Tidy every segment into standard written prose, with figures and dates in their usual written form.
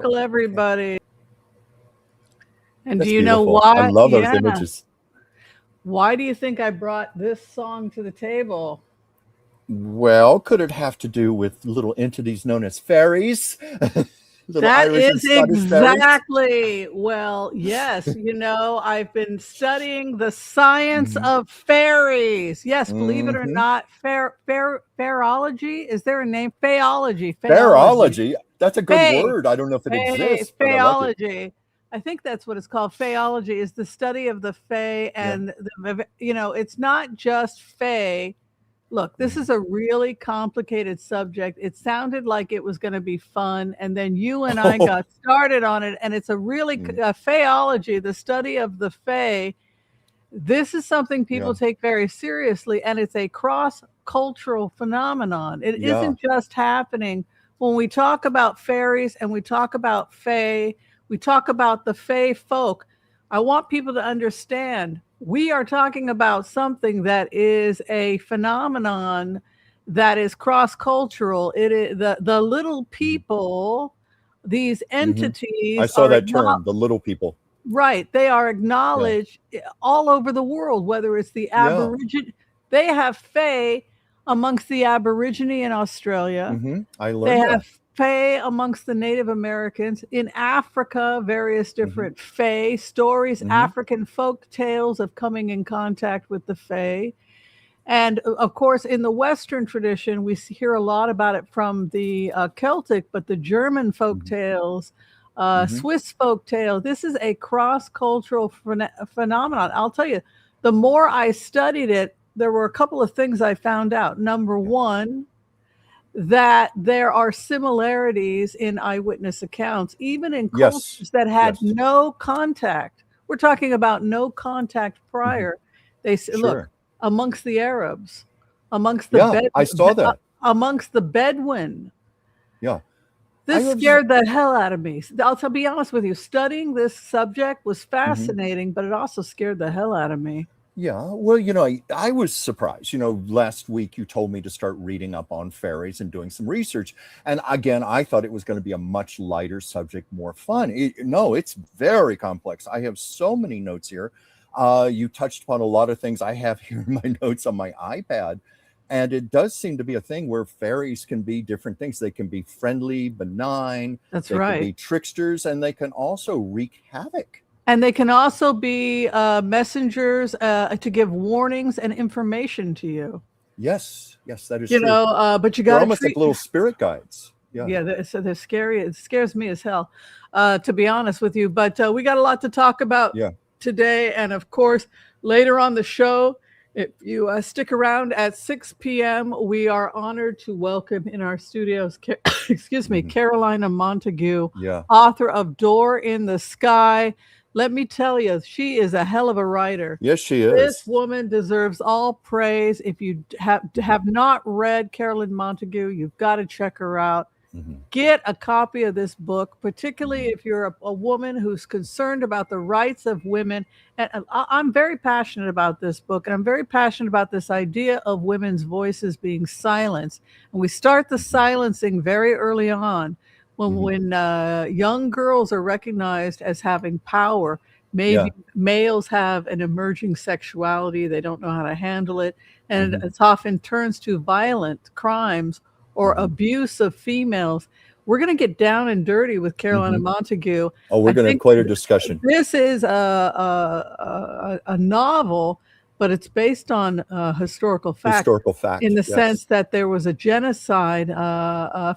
Hello, everybody. And do That's you know beautiful. I why? love those Yeah. images. Why do you think I brought this song to the table? Well, could it have to do with little entities known as fairies? Little That Irish and is Scottish fairies? well, yes. I've been studying the science Hmm. of fairies. Yes, believe it or Hmm. not, fairology. Is there a name? Phaeology. Fairology. That's a good Fae, word. I don't know if it exists, but I like it. Phaeology. I think that's what it's called. Phaeology is the study of the fae, Yeah. and it's not just fae. Look, this Mhm. is a really complicated subject. It sounded like it was going to be fun, and then you and I Oh, got started on it, and it's a really mm, phaeology, the study of the fae. This is something yeah. people take very seriously, and it's a cross cultural phenomenon. It Yeah. isn't just happening when we talk about fairies and we talk about fae, we talk about the fae folk. I want people to understand we are talking about something that is a phenomenon that is cross cultural. It is the little Mhm. people, these Hmm. I entities saw are that not term, the little people. right. They are Yeah. acknowledged all over the world, whether it's the Yeah. Aborigine. They have Fae amongst the Aborigine in Australia. I They learned have that. Fae amongst the Native Americans. In Africa, various Hmm. different Fae stories, Hmm. African folk tales of coming in contact with the Fae. And of course, in the Western tradition, we hear a lot about it from the Celtic, but the German folk Hmm. tales, Hmm. Swiss folk tale, this is a cross cultural phenomenon. I'll tell you, the more I studied it, there were a couple of things I found out. Number Yeah. one, that there are similarities in eyewitness accounts, even in Yes. cultures that had Yes. no contact. We're talking about no contact Hmm. prior. They say, look, Sure. amongst the Arabs, amongst the Yeah. I saw that. amongst the Bedouin. Yeah. I This was. scared the hell out of me. I'll be honest with you. Studying this subject was Mhm. fascinating, but it also scared the hell out of me. Yeah, well, I was surprised. Last week you told me to start reading up on fairies and doing some research. And again, I thought it was going to be a much lighter subject, more fun. No, it's very complex. I have so many notes here. You touched upon a lot of things I have here in my notes on my iPad. And it does seem to be a thing where fairies can be different things. They can be friendly, benign, That's they can right. be tricksters, and they can also wreak havoc. And they can also be messengers to give warnings and information to you. Yes, yes, that is true. But you They're got to almost like treat. little spirit guides. Yeah. Yeah, so they're scary. It scares me as hell, to be honest with you. But we got a lot to talk about Yeah. today, and of course, later on the show, if you stick around at 6 p.m., we are honored to welcome in our studios, excuse me, Mhm. Carolina Montague, Yeah. author of Door in the Sky. Let me tell you, she is a hell of a writer. Yes, she This is. woman deserves all praise. If you have not read Carolyn Montague, you've got to check her out. Mhm. Get a copy of this book, particularly Mhm. if you're a woman who's concerned about the rights of women. And I'm very passionate about this book, and I'm very passionate about this idea of women's voices being silenced. And we start the Mhm. silencing very early on Mhm. when young girls are recognized as having power. Yeah. Maybe males have an emerging sexuality, they don't know how to handle it, and Mhm. it's often turns to violent crimes or Mhm. abuse of females. We're going to get down and dirty with Carolina Mhm. Montague. Oh, we're I going to have think quite a discussion. this is a novel, but it's based on historical fact Historical in fact. the Yes. sense that there was a genocide,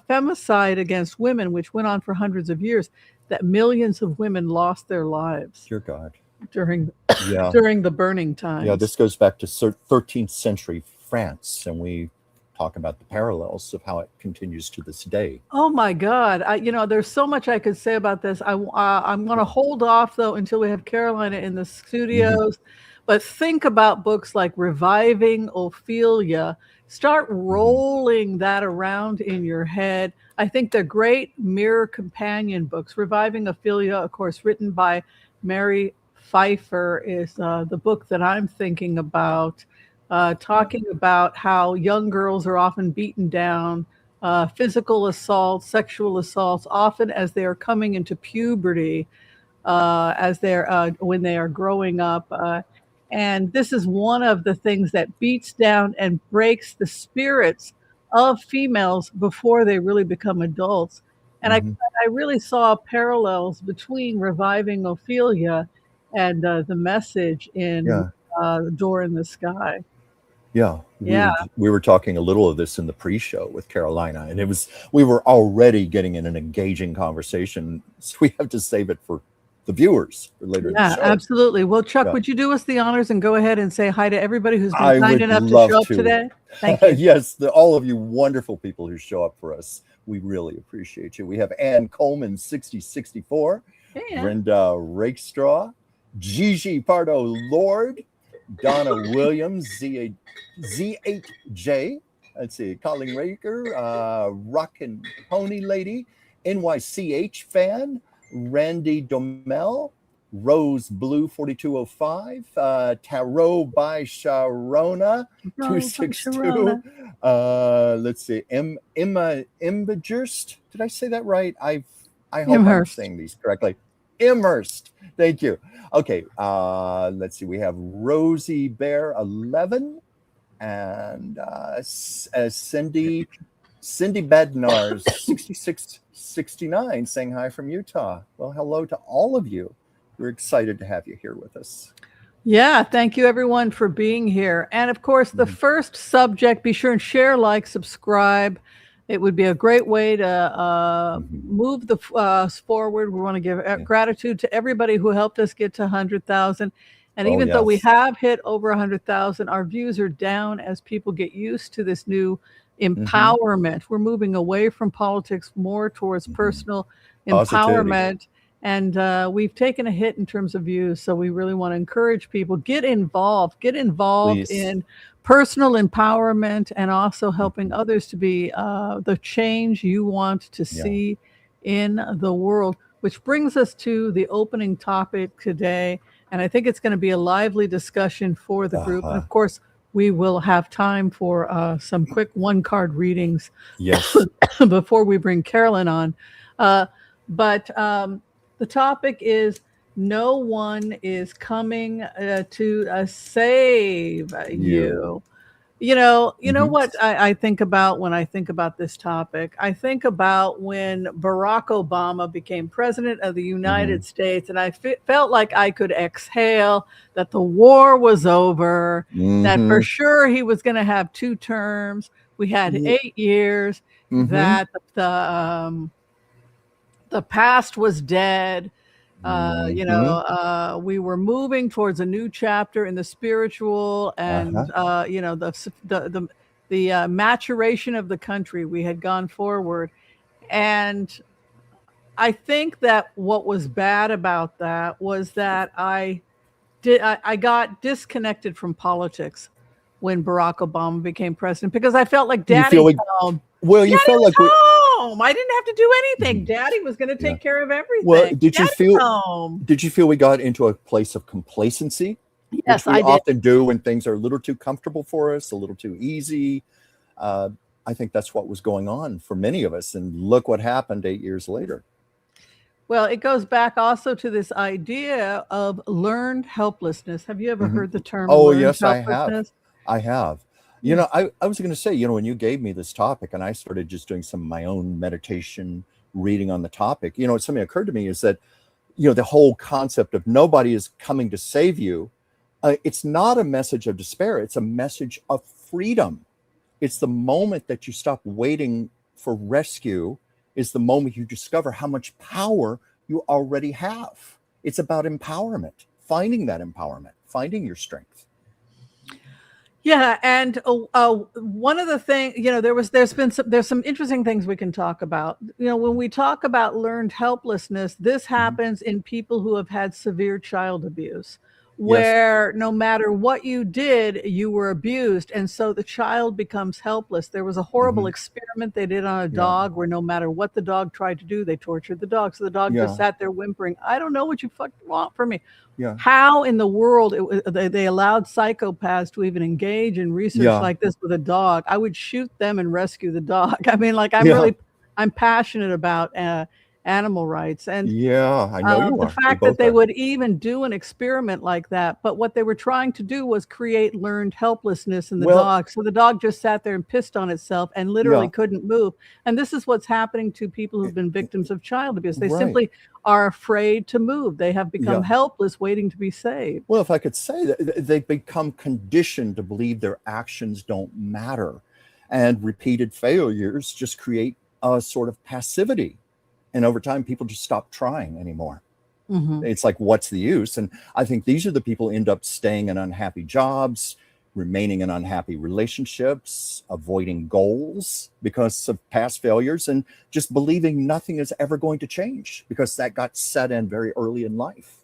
femicide against women, which went on for hundreds of years, that millions of women lost their lives Dear God. during Yeah. during the burning Yeah. times. This goes back to 13th century France, and we talk about the parallels of how it continues to this day. Oh my God. There's so much I could say about this. I'm going to Yeah. hold off though until we have Carolina in the Mhm. studios. But think about books like Reviving Ophelia. Start Mhm. rolling that around in your head. I think they're great mirror companion books. Reviving Ophelia, of course, written by Mary Pfeiffer, is the book that I'm thinking about, Yeah. talking about how young girls are often beaten down physical assaults, sexual assaults, often as they are coming into puberty, as they're when they are growing up. And this is one of the things that beats down and breaks the spirits of females before they really become adults. And Hmm. I really saw parallels between reviving Ophelia and the message in Yeah. Door in the Sky. Yeah, Yeah, we were talking a little of this in the pre-show with Carolina, and we were already getting in an engaging conversation. So we have to save it for the viewers for later in the yeah, show. absolutely. Well, Chuck, Yeah, would you do us the honors and go ahead and say hi to everybody who's been I kind would enough to love show up to. today? Thank you. Yes, all of you wonderful people who show up for us, we really appreciate you. We have Ann Coleman 6064, Hey, Ann. Brenda Rakestraw, Gigi Pardo Lord, Donna Williams, Z8J, let's see, Colin Raker, Rockin' Pony Lady, NYCH fan, Randy Domel, Rose Blue 4205, Tarot by Sharona Roll by 262. Sharona. Let's see, Emma Imbajurst. Did I say that right? I hope I'm Amherst. saying these correctly. Immersed. Thank you. Okay, let's see. We have Rosie Bear 11 and Cindy Bednars 6669 saying hi from Utah. Well, hello to all of you. We're excited to have you here with us. Yeah, thank you everyone for being here. And of course, the first subject, be sure and share, like, subscribe. It would be a great way to move the forward. We want to give gratitude to everybody who helped us get to 100,000. And even though we have hit over 100,000, our views are down as people get used to this new empowerment. We're moving away from politics, more towards personal empowerment. And we've taken a hit in terms of views. So we really want to encourage people, get involved Please. in personal empowerment and also helping others to be the change you want to see in the world, which brings us to the opening topic today. And I think it's going to be a lively discussion for the group. And of course, we will have time for some quick one-card readings before we bring Carolyn on. But the topic is no one is coming to save you. You know what I think about when I think about this topic? I think about when Barack Obama became president of the United States, and I felt like I could exhale, that the war was over, that for sure he was going to have 2 terms. We had 8 years, that the past was dead. We were moving towards a new chapter in the spiritual and the maturation of the country. We had gone forward, and I think that what was bad about that was that I got disconnected from politics when Barack Obama became president, because I felt like Daddy home. Well, you felt like home. I didn't have to do anything. Daddy was going to take care of everything. Well, did you feel we got into a place of complacency? Yes, I did. Often do when things are a little too comfortable for us, a little too easy. I think that's what was going on for many of us. And look what happened 8 years later. Well, it goes back also to this idea of learned helplessness. Have you ever heard the term? Oh, yes, I have. I have. I was going to say, when you gave me this topic and I started just doing some of my own meditation reading on the topic, something occurred to me is that, the whole concept of nobody is coming to save you. It's not a message of despair. It's a message of freedom. It's the moment that you stop waiting for rescue is the moment you discover how much power you already have. It's about empowerment, finding that empowerment, finding your strength. Yeah, and one of the things, there's some interesting things we can talk about. When we talk about learned helplessness, this happens in people who have had severe child abuse, Yes. where no matter what you did, you were abused. And so the child becomes helpless. There was a horrible Hmm. experiment they did on a Yeah. dog where no matter what the dog tried to do, they tortured the dog. So the dog just Yeah. sat there whimpering, I don't know what you fucking want from me. Yeah. How in the world they allowed psychopaths to even engage in research Yeah. like this with a dog? I would shoot them and rescue the dog. I mean, like Yeah. I'm passionate about animal rights. And Yeah. I know you the are. We fact that both they are. would even do an experiment like that, but what they were trying to do was create learned helplessness in the Well, dog. So the dog just sat there and pissed on itself and literally yeah. couldn't move. And this is what's happening to people eh, who've been eh, victims of child abuse. They Right. simply are afraid to move. They have become Yeah. helpless, waiting to be saved. Well, if I could say that they become conditioned to believe their actions don't matter, and repeated failures just create a sort of passivity. And over time, people just stop trying anymore. Mhm. It's like, what's the use? And I think these are the people who end up staying in unhappy jobs, remaining in unhappy relationships, avoiding goals because of past failures, and just believing nothing is ever going to change because that got set in very early in life.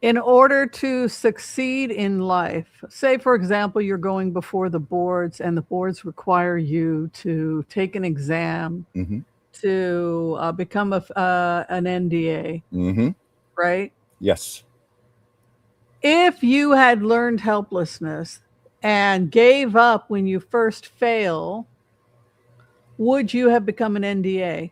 In order to succeed in life, say, for example, you're going before the boards and the boards require you to take an exam Hmm. to become an NDA, Hmm. right? Yes. If you had learned helplessness and gave up when you first fail, would you have become an NDA?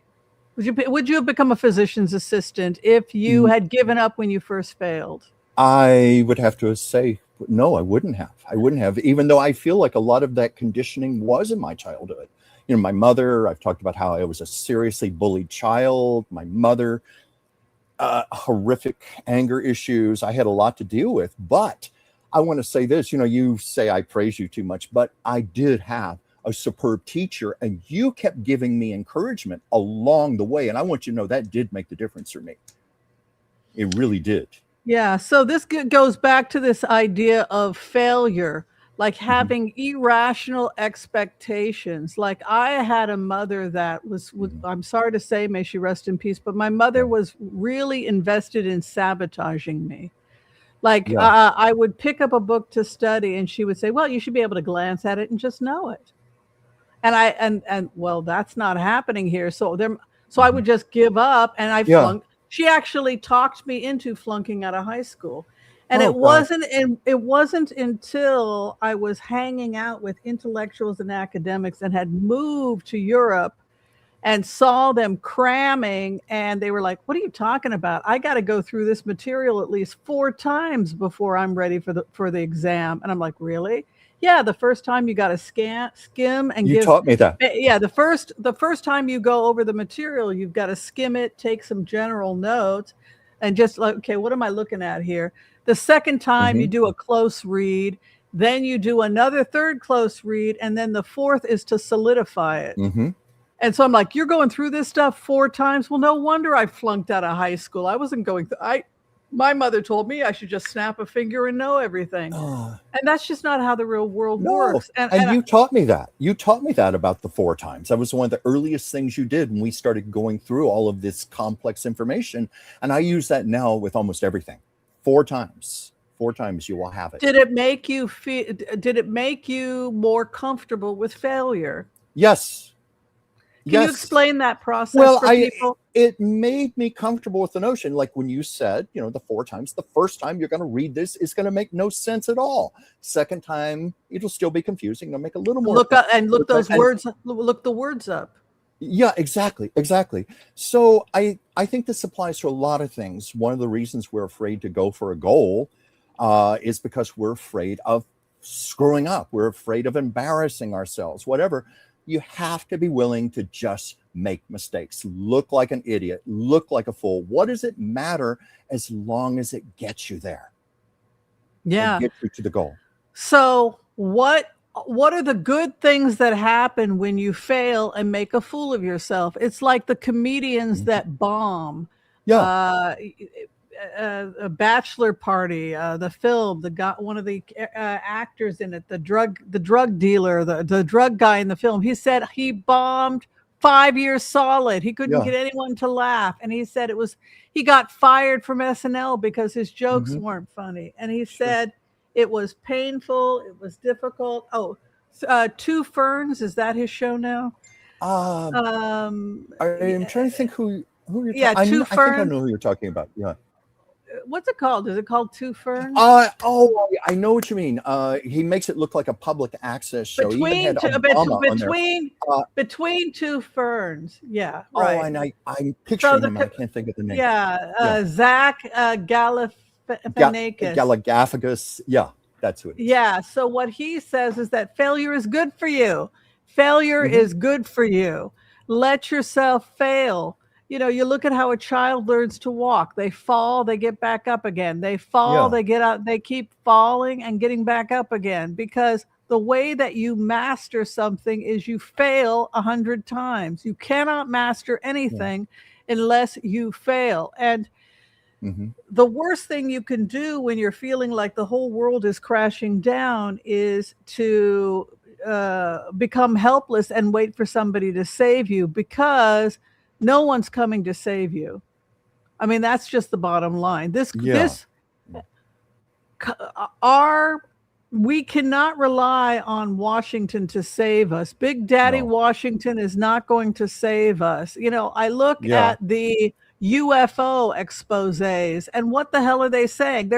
Would you have become a physician's assistant if you had given up when you first failed? I would have to say, no, I wouldn't have. I wouldn't have, even though I feel like a lot of that conditioning was in my childhood. You know, my mother, I've talked about how I was a seriously bullied child. My mother, horrific anger issues. I had a lot to deal with. But I want to say this, you know, you say I praise you too much, but I did have a superb teacher, and you kept giving me encouragement along the way. And I want you to know that did make the difference for me. It really did. Yeah, so this goes back to this idea of failure, like Hmm. having irrational expectations. Like I had a mother that Hmm. I'm sorry to say, may she rest in peace, but my Yeah. mother was really invested in sabotaging me. Like Yeah. I would pick up a book to study and she would say, well, you should be able to glance at it and just know it. And well, that's not happening here. So I Hmm. would just give up and I Yeah. flunked. She actually talked me into flunking out of high school. And Oh God. it wasn't until I was hanging out with intellectuals and academics and had moved to Europe and saw them cramming and they were like, what are you talking about? I got to go through this material at least 4 times before I'm ready for the exam. And I'm like, really? Yeah, the first time you got to skim and You give taught me that. yeah, the first time you go over the material, you've got to skim it, take some general notes and just like, okay, what am I looking at here? The second time you Hmm. do a close read, then you do another third close read, and then the fourth is to solidify it. Hmm. And so I'm like, you're going through this stuff 4 times? Well, no wonder I flunked out of high school. I wasn't going through my mother told me I should just snap a finger and know everything. Oh, And that's just not how the real world no. works. And And you taught me that. You taught me that about the 4 times. That was one of the earliest things you did when we started going through all of this complex information. And I use that now with almost everything. 4 times. 4 times you will have it. did it make you more comfortable with failure? Yes. Can you Yes. explain that process Well, for people? it made me comfortable with the notion, like when you said, you know, the 4 times, the first time you're going to read this is going to make no sense at all. Second time, it'll still be confusing. It'll make a little more Look sense. up and look Third those time, and words look the words up. yeah, exactly, exactly. So I think this applies to a lot of things. One of the reasons we're afraid to go for a goal is because we're afraid of screwing up. We're afraid of embarrassing ourselves. Whatever. You have to be willing to just make mistakes, look like an idiot, look like a fool. What does it matter as long as it gets you there and Yeah. gets you to the goal? So what are the good things that happen when you fail and make a fool of yourself? It's like the comedians Mhm. that bomb. Yeah. Uh, a bachelor party, the film, the guy, one of the actors in it, the drug dealer, the drug guy in the film. He said he bombed 5 years solid. He couldn't Yeah. get anyone to laugh. And he said he got fired from SNL because his jokes Hmm. weren't funny. And he Sure. said it was painful. It was difficult. Oh, Two Ferns, is that his show now? Um, Um, I'm trying to think who you're yeah, talking. Two I think I Ferns. know who you're talking about. Yeah. What's it called? Is it called Two Ferns? Oh, I know what you mean. He makes it look like a public access show. He even had Obama on there. Between Two Ferns. Yeah, Oh, right. and I'm So picturing him. I can't think of the name. Yeah. Zach Galifianakis. Galagaphagus. Yeah, that's who it is. Yeah. So what he says is that failure is good for you. Failure is good for you. Let yourself fail. You look at how a child learns to walk. They fall, they get back up again. They fall, Yeah. they get out, they keep falling and getting back up again, because the way that you master something is you fail 100 times. You cannot master anything unless you fail. And the worst thing you can do when you're feeling like the whole world is crashing down is to become helpless and wait for somebody to save you, because no one's coming to save you. I mean, that's just the bottom line. Yeah. We cannot rely on Washington to save us. Big Daddy No. Washington is not going to save us. I look Yeah. at the UFO exposés, and what the hell are they saying?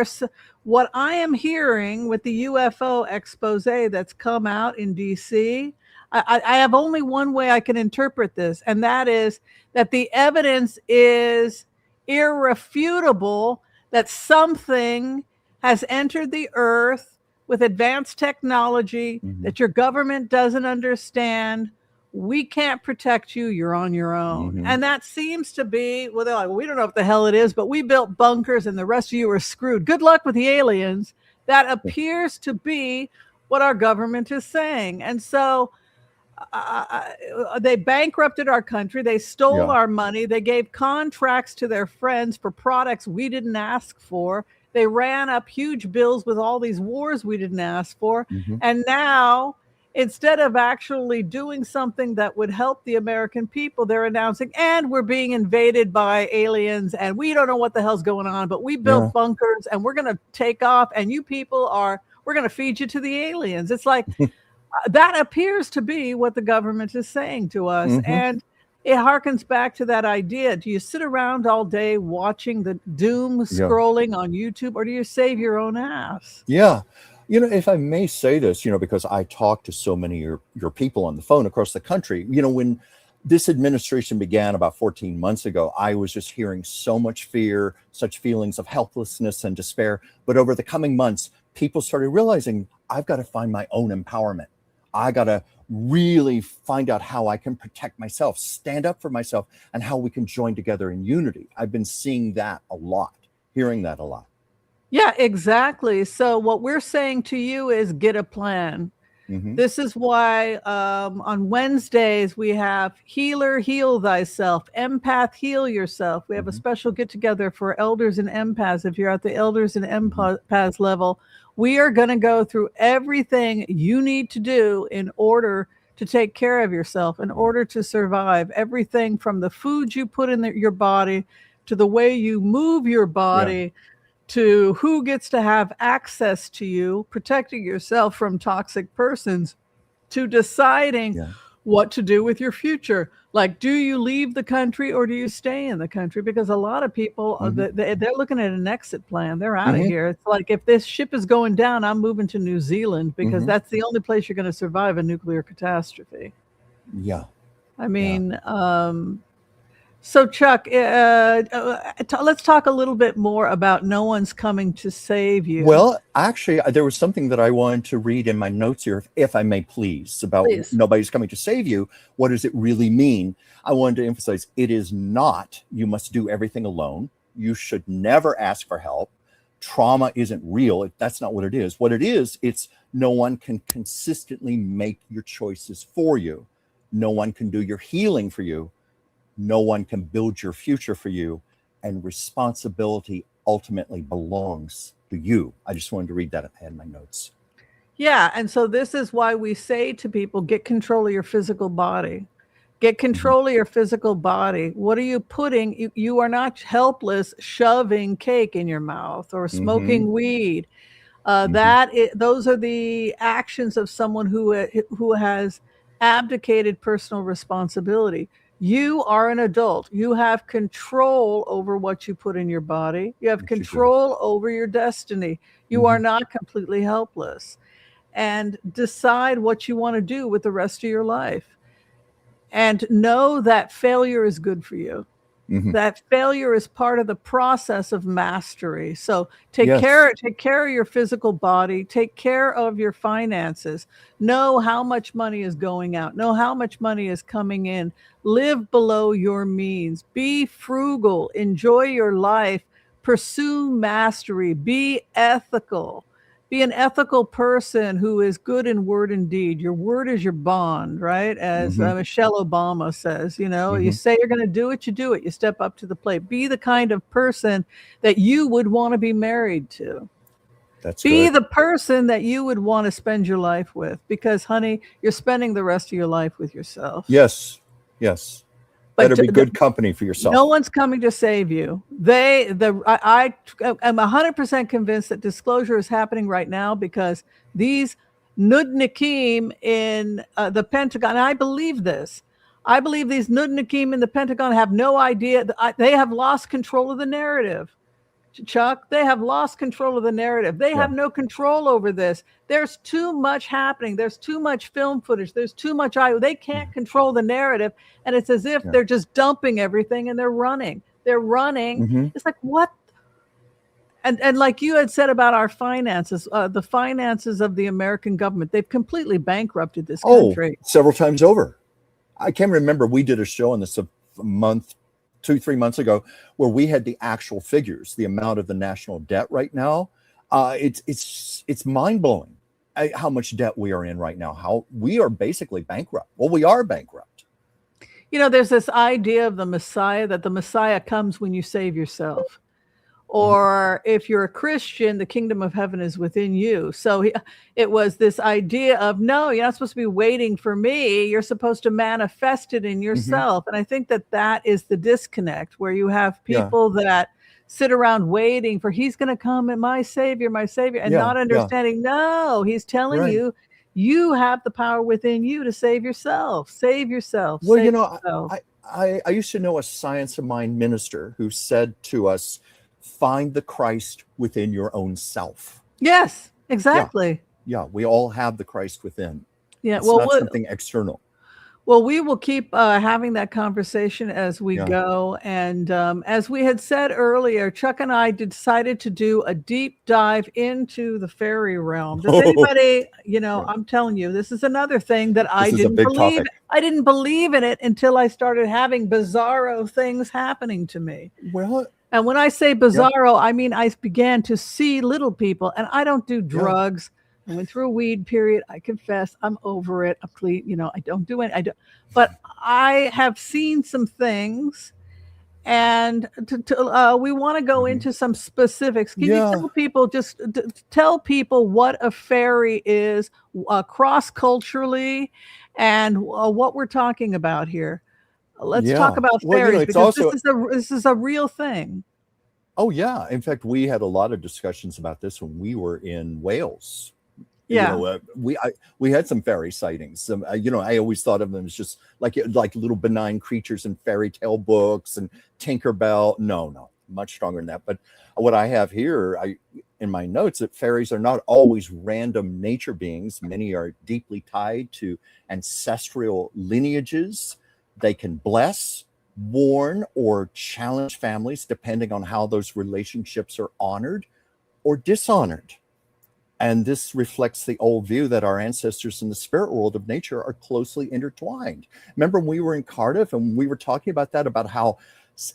What I am hearing with the UFO expose that's come out in DC. I have only one way I can interpret this, and that is that the evidence is irrefutable that something has entered the earth with advanced technology that your government doesn't understand. We can't protect you. You're on your own. And that seems to be, well, they're like, well, we don't know what the hell it is, but we built bunkers and the rest of you are screwed. Good luck with the aliens. That appears to be what our government is saying. And so they bankrupted our country. They stole our money. They gave contracts to their friends for products we didn't ask for. They ran up huge bills with all these wars we didn't ask for. And now, instead of actually doing something that would help the American people, they're announcing, and we're being invaded by aliens, and we don't know what the hell's going on, but we built bunkers, and we're going to take off, and you people we're going to feed you to the aliens. It's like, that appears to be what the government is saying to us. And it harkens back to that idea. Do you sit around all day watching the doom scrolling on YouTube, or do you save your own ass? Yeah. If I may say this, because I talk to so many of your people on the phone across the country, when this administration began about 14 months ago, I was just hearing so much fear, such feelings of helplessness and despair. But over the coming months, people started realizing, I've got to find my own empowerment. I got to really find out how I can protect myself, stand up for myself, and how we can join together in unity. I've been seeing that a lot, hearing that a lot. Yeah, exactly. So what we're saying to you is get a plan. This is why on Wednesdays we have Healer Heal Thyself, Empath Heal Yourself. We have a special get together for elders and empaths. If you're at the elders and empaths level, we are going to go through everything you need to do in order to take care of yourself, in order to survive. Everything from the food you put in your body, to the way you move your body, to who gets to have access to you, protecting yourself from toxic persons, to deciding what to do with your future. Like, do you leave the country or do you stay in the country? Because a lot of people, they're looking at an exit plan. They're out of here. It's like, if this ship is going down, I'm moving to New Zealand, because that's the only place you're going to survive a nuclear catastrophe. Yeah. I mean, so Chuck, let's talk a little bit more about no one's coming to save you. Well, actually, there was something that I wanted to read in my notes here, if I may, please, about nobody's coming to save you. What does it really mean? I wanted to emphasize, it is not, you must do everything alone. You should never ask for help. Trauma isn't real. That's not what it is. What it is, it's no one can consistently make your choices for you. No one can do your healing for you. No one can build your future for you, and responsibility ultimately belongs to you. I just wanted to read that. I had my notes. Yeah. And so this is why we say to people, get control of your physical body. Get control of your physical body. What are you putting? You are not helpless shoving cake in your mouth or smoking weed. Those are the actions of someone who has abdicated personal responsibility. You are an adult. You have control over what you put in your body. You have control over your destiny. You are not completely helpless. And decide what you want to do with the rest of your life. And know that failure is good for you. That failure is part of the process of mastery. So take care of your physical body, take care of your finances, know how much money is going out, know how much money is coming in, live below your means, be frugal, enjoy your life, pursue mastery, be ethical. Be an ethical person who is good in word and deed. Your word is your bond, right? As Michelle Obama says, you say you're going to do it, you do it. You step up to the plate. Be the kind of person that you would want to be married to. Be the person that you would want to spend your life with, because, honey, you're spending the rest of your life with yourself. Yes. Better be good company for yourself. No one's coming to save you. I am 100% convinced that disclosure is happening right now because these nudnikim in the Pentagon, and I believe this. I believe these nudnikim in the Pentagon have no idea. They have lost control of the narrative. Chuck, they have lost control of the narrative. They have no control over this. There's too much happening. There's too much film footage. There's too much they can't control the narrative. And it's as if they're just dumping everything and they're running. It's like, what? And like you had said about our finances, the finances of the American government, they've completely bankrupted this country. Several times over. I can't remember. We did a show on this a month, 2-3 months ago, where we had the actual figures, the amount of the national debt right now. It's mind-blowing how much debt we are in right now, how we are basically bankrupt. Well, we are bankrupt. There's this idea of the Messiah, that the Messiah comes when you save yourself. Or if you're a Christian, the kingdom of heaven is within you. So it was this idea of, no, you're not supposed to be waiting for me. You're supposed to manifest it in yourself. And I think that is the disconnect, where you have people that sit around waiting for, he's going to come and my savior, and not understanding, no, he's telling you, you have the power within you to save yourself. Save yourself. Well, I used to know a Science of Mind minister who said to us, find the Christ within your own self. Yes, exactly. Yeah, we all have the Christ within. Yeah, it's not something external. Well, we will keep having that conversation as we go. And as we had said earlier, Chuck and I decided to do a deep dive into the fairy realm. Does anybody, I'm telling you, this is another thing that I didn't believe. I didn't believe in it until I started having bizarro things happening to me. Well, and when I say bizarro, I mean I began to see little people, and I don't do drugs. I went through a weed period. I confess, I'm over it. I'm clean. I don't do it. But I have seen some things, and we want to go into some specifics. Can you tell people, tell people what a fairy is cross-culturally, and what we're talking about here? Let's talk about fairies, because this is a real thing. Oh yeah. In fact, we had a lot of discussions about this when we were in Wales. Yeah. We had some fairy sightings. I always thought of them as just like little benign creatures in fairy tale books and Tinkerbell. No, much stronger than that. But what I have here, in my notes, that fairies are not always random nature beings. Many are deeply tied to ancestral lineages. They can bless, warn, or challenge families depending on how those relationships are honored or dishonored. And this reflects the old view that our ancestors in the spirit world of nature are closely intertwined. Remember when we were in Cardiff and we were talking about that, about how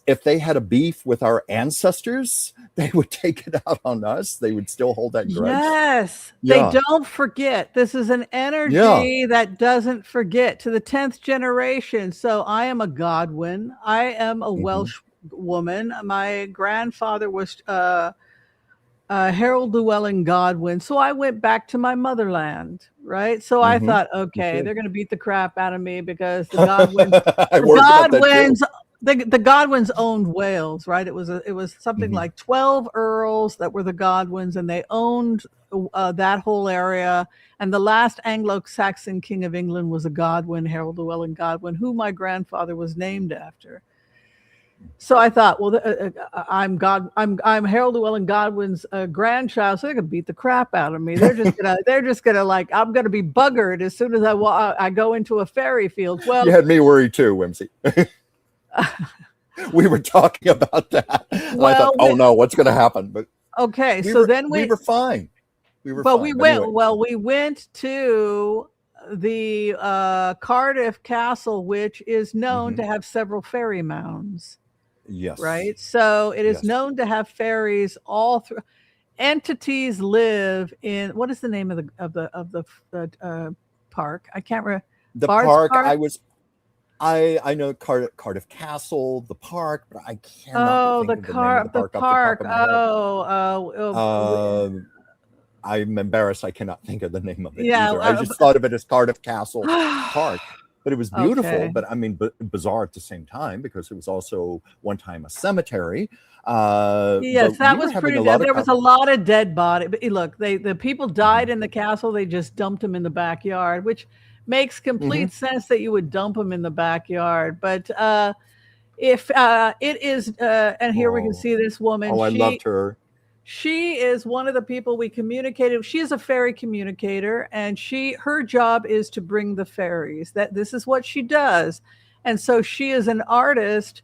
if they had a beef with our ancestors, they would take it out on us. They would still hold that grudge. Yes. They don't forget. This is an energy that doesn't forget, to the 10th generation. So I am a Godwin. I am a Welsh woman. My grandfather was Harold Llewellyn Godwin. So I went back to my motherland, right? So I thought, You okay, they're should. going to beat the crap out of me because the Godwins, I the worried about that too. Godwins, the Godwins owned Wales, right? It was something Hmm. like 12 earls that were the Godwins, and they owned that whole area. And the last Anglo-Saxon king of England was a Godwin, Harold Llewellyn Godwin, who my grandfather was named after. So I thought, well, I'm Harold Llewellyn Godwin's grandchild, so they're gonna beat the crap out of me. They're just gonna like, I'm gonna be buggered as soon as I go into a fairy field. You Well, had me worried too, Whimsy. We were talking about that, and I thought, well, oh no, what's going to happen? But okay, we so were then we were fine. We were well, fine. But anyway, we went to the Cardiff Castle, which is known hmm, to have several fairy mounds. yes, Right? So it is yes. known to have fairies all through. Entities live in what is the name of the park? I can't remember. The Bard's park. Park. I know Cardiff Castle, the park, but I cannot Oh, think of the name of the the park off the top park. of my head. Oh, I'm embarrassed. I cannot think of the name of it yeah. either. I just thought of it as Cardiff Castle Park, but it was beautiful. Okay. But I mean, bizarre at the same time because it was also one time a cemetery. Yes, But that we were was having pretty a dead. lot of There was a lot of dead body. But look, the people died Mhm, in the castle. They just dumped them in the backyard, which makes mhm. complete sense that you would dump them in the backyard. But if it is, and here we can Oh, see this woman. oh, I loved her. She is one of the people we communicated. She is a fairy communicator, and her job is to bring the fairies. That this is what she does, and so she is an artist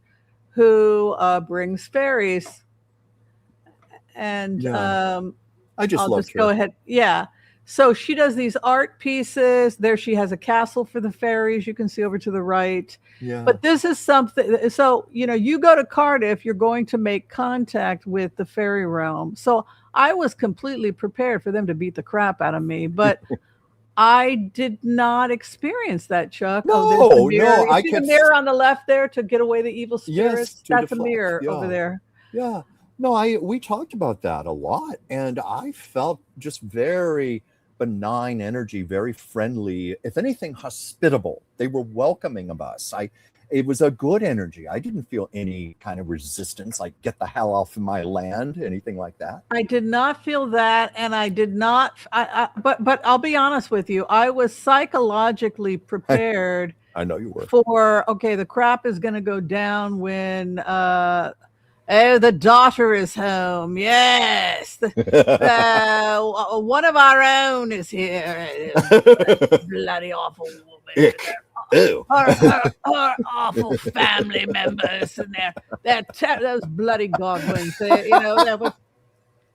who brings fairies. And Yeah, I just I'll loved just go her. ahead. Yeah. So she does these art pieces. There she has a castle for the fairies. You can see over to the right. Yeah. But this is something. So, you go to Cardiff, you're going to make contact with the fairy realm. So I was completely prepared for them to beat the crap out of me. But I did not experience that, Chuck. Oh, there's the No, mirror. no, You I see the kept mirror on the left there to get away the evil yes spirits? to That's a deflect. mirror over Yeah. there. Yeah. No, I we talked about that a lot and I felt just very benign energy, very friendly, if anything hospitable. They were welcoming of us. I It was a good energy. I didn't feel any kind of resistance like get the hell off of my land, anything like that. I did not feel that, and I did not. But I'll be honest with you. I was psychologically I, prepared I know you were. for okay. The crap is going to go down when oh, the daughter is home. Yes, one of our own is here. Bloody awful woman. Ick. Ew. Her awful family members and those bloody Godwins. That was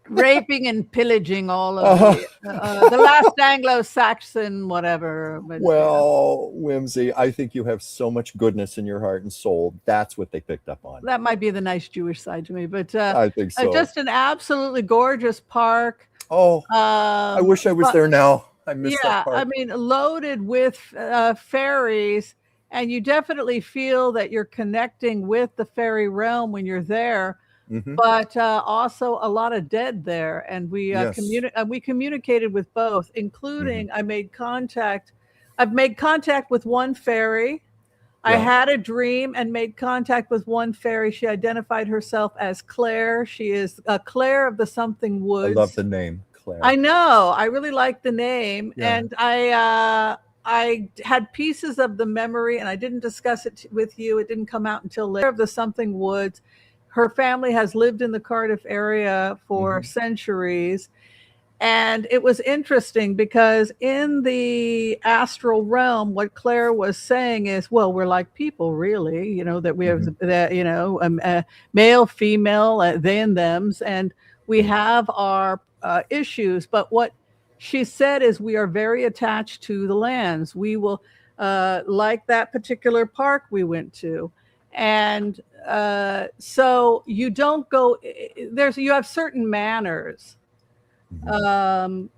raping and pillaging all of Uh, the last Anglo-Saxon whatever. But well, Whimsy, I think you have so much goodness in your heart and soul. That's what they picked up on. that might be the nice Jewish side to me. But I think so. just an absolutely gorgeous park. Oh, I wish I was But there now. I miss that yeah, I park. mean, loaded with fairies, and you definitely feel that you're connecting with the fairy realm when you're there. Hmm. But also a lot of dead there, and Yes. we communicated with both, Hmm. including I've made contact with one fairy. I Yeah. had a dream and made contact with one fairy. She identified herself as Claire. She is Claire of the Something I love Woods. the name, I Claire. know. I really like the name, Yeah. and I had pieces of the memory, and I didn't discuss it with you. It didn't come out until later. Of the Something Woods, her family has lived in the Cardiff area for Hmm. centuries, and it was interesting because in the astral realm, what Claire was saying is, well, we're like people, really. That we have Hmm. that male, female, they and them's, and we Yeah. have our issues. But what she said is, we are very attached to the lands. We will, like that particular park we went to, and so you don't go. You have certain manners. Hmm. um,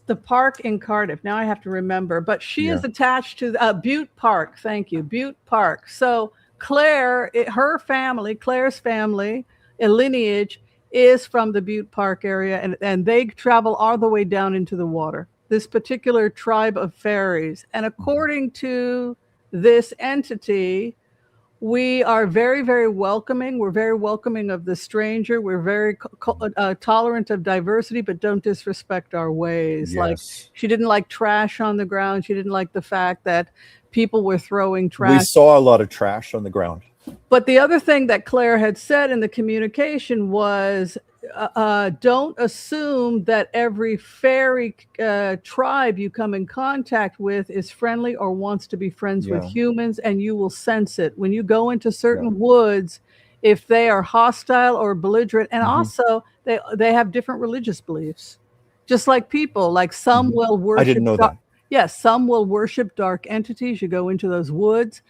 the park in Cardiff. Now I have to remember, but she Yeah. is attached to Butte Park. Thank you, Butte Park. So Claire's family, a lineage is from the Butte Park area, and they travel all the way down into the water. This particular tribe of fairies. And according to this entity, we are very, very welcoming. We're very welcoming of the stranger. We're very tolerant of diversity, but don't disrespect our ways. Like, Yes. she didn't like trash on the ground. She didn't like the fact that people were throwing We trash. saw a lot of trash on the ground. But the other thing that Claire had said in the communication was, don't assume that every fairy tribe you come in contact with is friendly or wants to be friends with Yeah. humans, and you will sense it. When you go into certain woods, if they are hostile or belligerent, and also they have different religious beliefs, just like people. Like, some will I didn't worship know that. yes, some will worship dark entities. You go into those woods.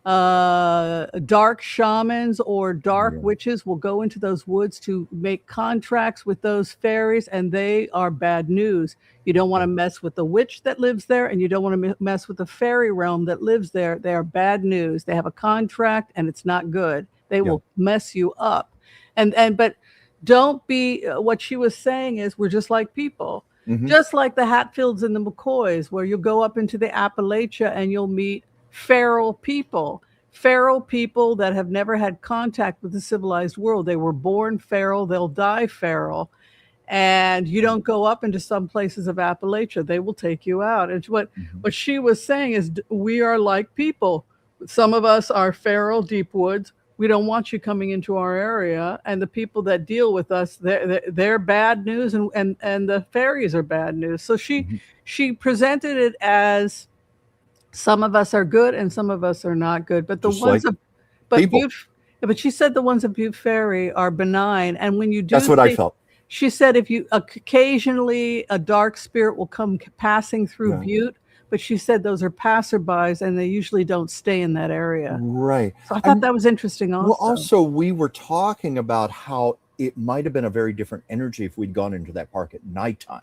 Dark shamans or dark witches will go into those woods to make contracts with those fairies, and they are bad news. You don't want to mess with the witch that lives there, and you don't want to mess with the fairy realm that lives there. They are bad news. They have a contract, and it's not good. They will mess you up. But don't be, what she was saying is, we're just like people. Just like the Hatfields and the McCoys, where you go up into the Appalachia and you'll meet feral people that have never had contact with the civilized world. They were born feral, they'll die feral. And you don't go up into some places of Appalachia, they will take you out. And what she was saying is, we are like people. Some of us are feral, deep woods. We don't want you coming into our area. And the people that deal with us, they're bad news, and the fairies are bad news. So she presented it as, some of us are good and some of us are not good. But the Just ones like of, but people. Butte, but she said the ones of Butte Fairy are benign. And when you do, That's what I felt. She said, if you occasionally a dark spirit will come passing through Butte, but she said those are passerbys and they usually don't stay in that area. Right. So I thought that was interesting also. Well, also, we were talking about how it might have been a very different energy if we'd gone into that park at nighttime.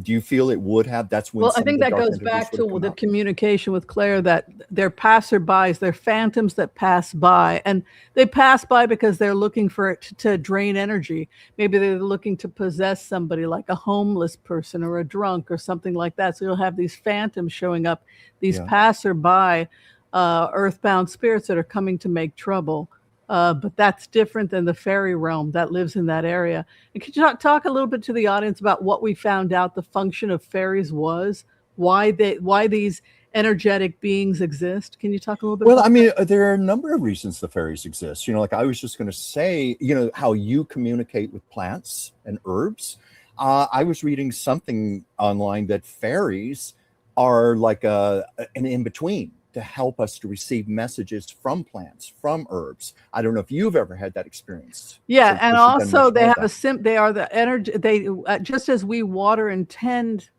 Do you feel it would have? That's when. Well, I think that goes back to the communication with Claire, that they're passerbys, they're phantoms that pass by, and they pass by because they're looking for it to drain energy. Maybe they're looking to possess somebody, like a homeless person or a drunk or something like that. So you'll have these phantoms showing up, these passerby, earthbound spirits that are coming to make trouble. But that's different than the fairy realm that lives in that area. And could you talk a little bit to the audience about what we found out the function of fairies was, why these energetic beings exist? Can you talk a little bit? Well, I mean, there are a number of reasons the fairies exist. Like I was just going to say, how you communicate with plants and herbs. I was reading something online that fairies are like an in-between to help us to receive messages from plants, from herbs. I don't know if you've ever had that experience. Yeah, and also they have they are the energy. They just as we water and tend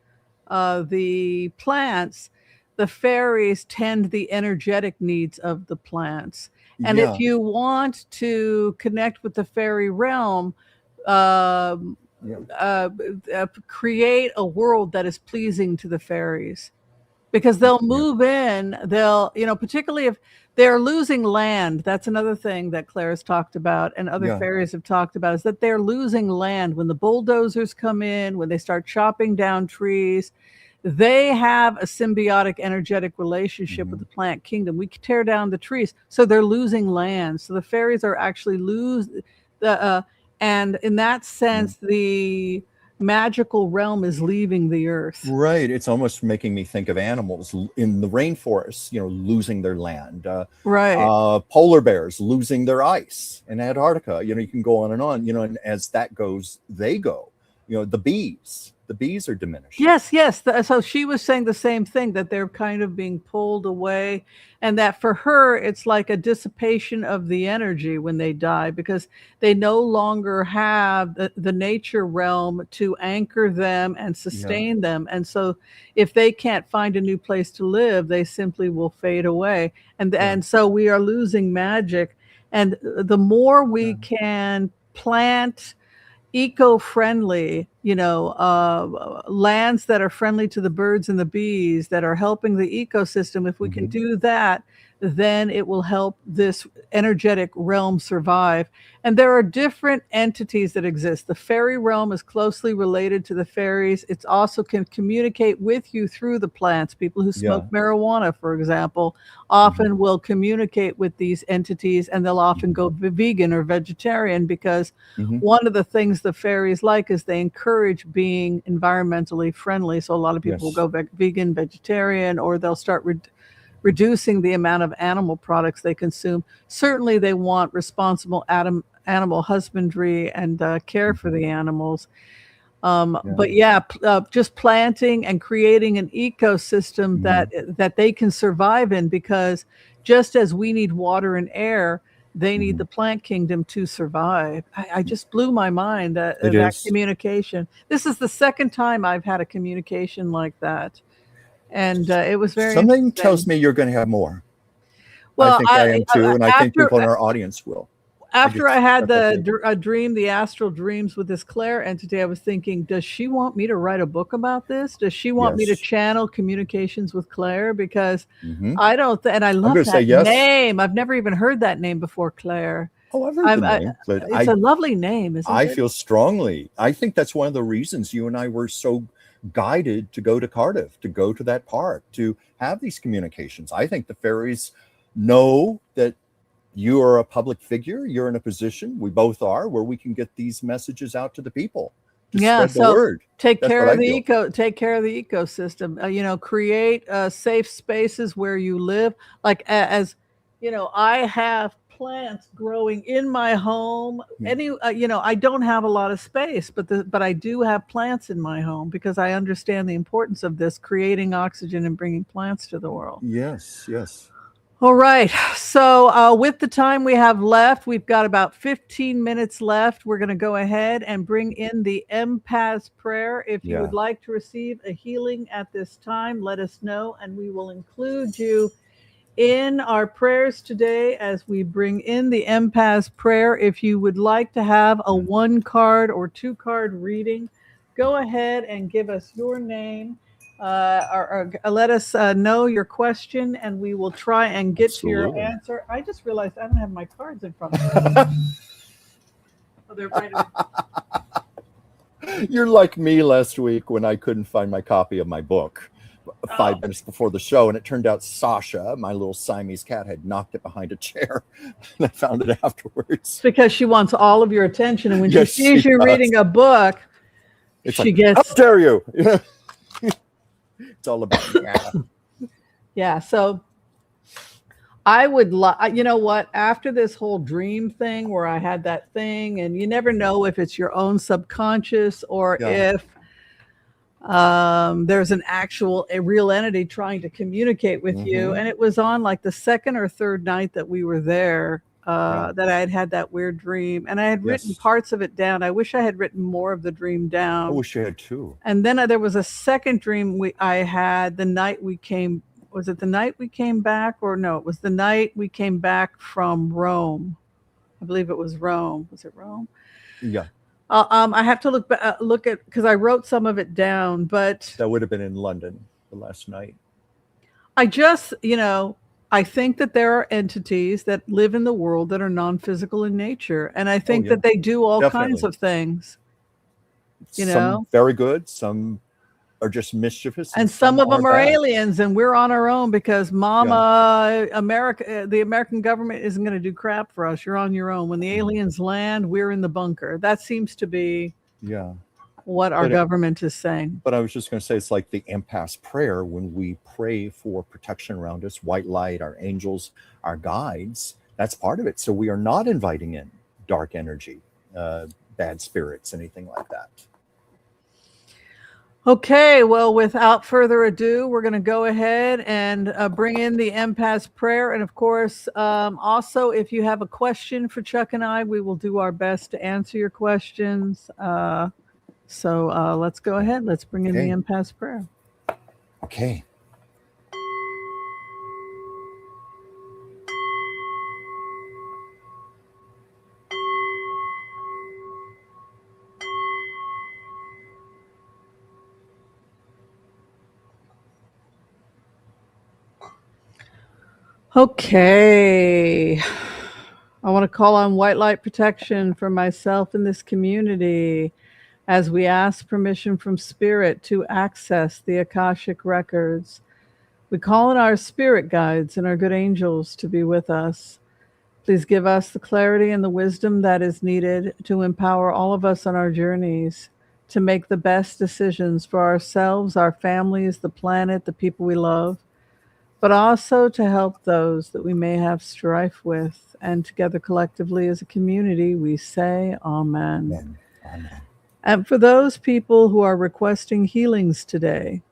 the plants, the fairies tend the energetic needs of the plants. And if you want to connect with the fairy realm, create a world that is pleasing to the fairies. Because they'll move in, they'll, particularly if they're losing land. That's another thing that Claire has talked about and other fairies have talked about, is that they're losing land. When the bulldozers come in, when they start chopping down trees, they have a symbiotic energetic relationship with the plant kingdom. We tear down the trees, so they're losing land. So the fairies are actually and in that sense, the magical realm is leaving the earth. Right. It's almost making me think of animals in the rainforest, losing their land. Right. Polar bears losing their ice in Antarctica. You can go on, and as that goes, they go. The bees are diminishing. Yes. So she was saying the same thing, that they're kind of being pulled away, and that for her, it's like a dissipation of the energy when they die, because they no longer have the nature realm to anchor them and sustain them. And so if they can't find a new place to live, they simply will fade away. And so we are losing magic. And the more we can plant eco-friendly, lands that are friendly to the birds and the bees, that are helping the ecosystem, if we can do that, then it will help this energetic realm survive. And there are different entities that exist. The fairy realm is closely related to the fairies. It also can communicate with you through the plants. People who smoke Yeah. marijuana, for example, Mm-hmm. often will communicate with these entities, and they'll often go vegan or vegetarian because Mm-hmm. one of the things the fairies like is they encourage being environmentally friendly. So a lot of people will Yes. go vegan, vegetarian, or they'll start reducing the amount of animal products they consume. Certainly, they want responsible animal husbandry and care for Mm-hmm. the animals. Yeah. But yeah, just planting and creating an ecosystem Mm-hmm. that they can survive in, because just as we need water and air, they need Mm-hmm. the plant kingdom to survive. I just blew my mind that It that is. communication. This is the second time I've had a communication like that, and it was very Something tells interesting. me you're going to have more. I Well, think I am too, and I think after people in our audience will. I after I just had got that feeling. a dream, the astral dreams with this Claire entity, I was thinking, does she want me to write a book about this? Does she want me to Yes. channel communications with Claire? Because Mm-hmm. I don't, and I I'm love going to say that yes. name. I've never even heard that name before, Claire. Oh, I've heard the I, name, but it's a lovely name, isn't I it? feel strongly. I think that's one of the reasons you and I were so guided to go to Cardiff, to go to that park, to have these communications. I think the fairies know that you are a public figure. You're in a position, we both are, where we can get these messages out to the people to Yeah. spread the So word. take That's care what of I the feel. ecosystem. Create safe spaces where you live. Like as I have plants growing in my home. Yeah. I don't have a lot of space, but I do have plants in my home because I understand the importance of this, creating oxygen and bringing plants to the world. Yes, yes. All right. So, with the time we have left, we've got about 15 minutes left. We're going to go ahead and bring in the empath's prayer. If you Yeah. would like to receive a healing at this time, let us know, and we will include you in our prayers today as we bring in the empath's prayer. If you would like to have a 1 card or 2 card reading, go ahead and give us your name, or let us know your question, and we will try and get to your Absolutely. answer. I just realized I don't have my cards in front of me. Oh, they're right over. You're like me last week when I couldn't find my copy of my book 5 minutes before the show, and it turned out Sasha, my little Siamese cat, had knocked it behind a chair, and I found it afterwards. It's because she wants all of your attention, and when Yes, she sees she you does. reading a book, It's she like, gets. how dare you? It's all about yeah. Yeah. So I would you know what, after this whole dream thing where I had that thing, and you never know if it's your own subconscious or Yeah. if there's a real entity trying to communicate with you. Mm-hmm. And it was on like the second or third night that we were there, Yeah. that I had that weird dream, and I had written Yes. parts of it down. I wish I had written more of the dream I down. wish you had too. And then there was a second dream I had the night we came. Was it the night we came back, or no? It was the night we came back from Rome. I believe it was Rome. Was it Rome? Yeah. I have to look at, because I wrote some of it down, but That would have been in London the last night. I just, I think that there are entities that live in the world that are non-physical in nature, and I think yeah. that they do all kinds Definitely. of things. Some very good, some are just mischievous, And some of them are bad. aliens, and we're on our own because Mama America, the American government isn't going to do crap for us. You're on your own. When the aliens land, we're in the bunker. That seems to be what our government is saying. But I was just going to say, it's like the empath's prayer when we pray for protection around us, white light, our angels, our guides. That's part of it. So we are not inviting in dark energy, bad spirits, anything like that. Okay, well, without further ado, we're going to go ahead and bring in the empath's prayer. And of course, also, if you have a question for Chuck and I, we will do our best to answer your questions. So let's go ahead. Let's bring in the empath's prayer. Okay. Okay. I want to call on white light protection for myself and this community as we ask permission from Spirit to access the Akashic records. We call on our spirit guides and our good angels to be with us. Please give us the clarity and the wisdom that is needed to empower all of us on our journeys to make the best decisions for ourselves, our families, the planet, the people we love, but also to help those that we may have strife with. And together collectively as a community, we say Amen. Amen. Amen. And for those people who are requesting healings today,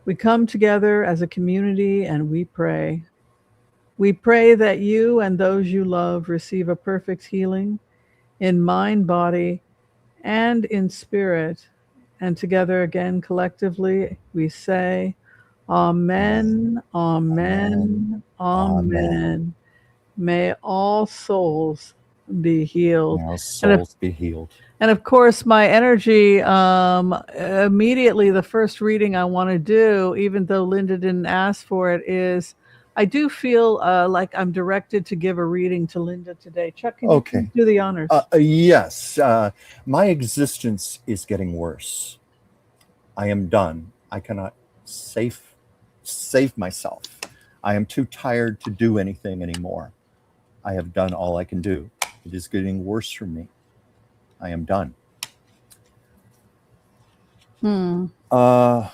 we come together as a community and we pray. We pray that you and those you love receive a perfect healing in mind, body, and in spirit. And together again, collectively, we say, Amen, Amen, Amen. May all souls be healed. May all souls be healed. And of course, my energy, immediately the first reading I want to do, even though Linda didn't ask for it, is I do feel like I'm directed to give a reading to Linda today. Chuck, can you please do the honors? Yes. My existence is getting worse. I am done. I cannot save myself. I am too tired to do anything anymore. I have done all I can do. It is getting worse for me. I am done. Let's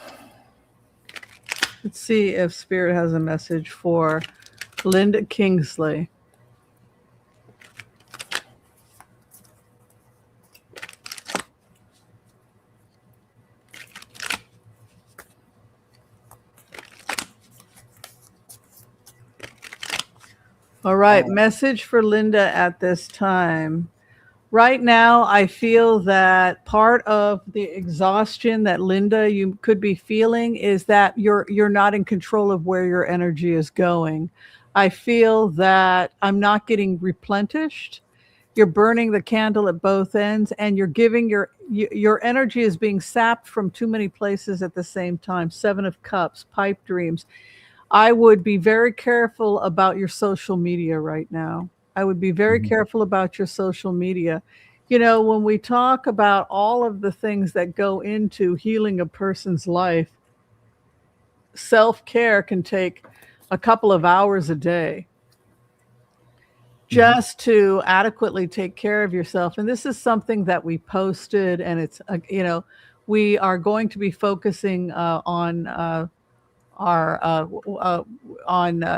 see if Spirit has a message for Linda Kingsley. All right, message for Linda at this time. Right now, I feel that part of the exhaustion that Linda, you could be feeling is that you're not in control of where your energy is going. I feel that I'm not getting replenished. You're burning the candle at both ends, and you're giving your energy is being sapped from too many places at the same time. 7 of Cups, pipe dreams. I would be very careful about your social media right now. I would be very careful about your social media. You know, when we talk about all of the things that go into healing a person's life, self-care can take a couple of hours a day just to adequately take care of yourself. And this is something that we posted, and it's, we are going to be focusing on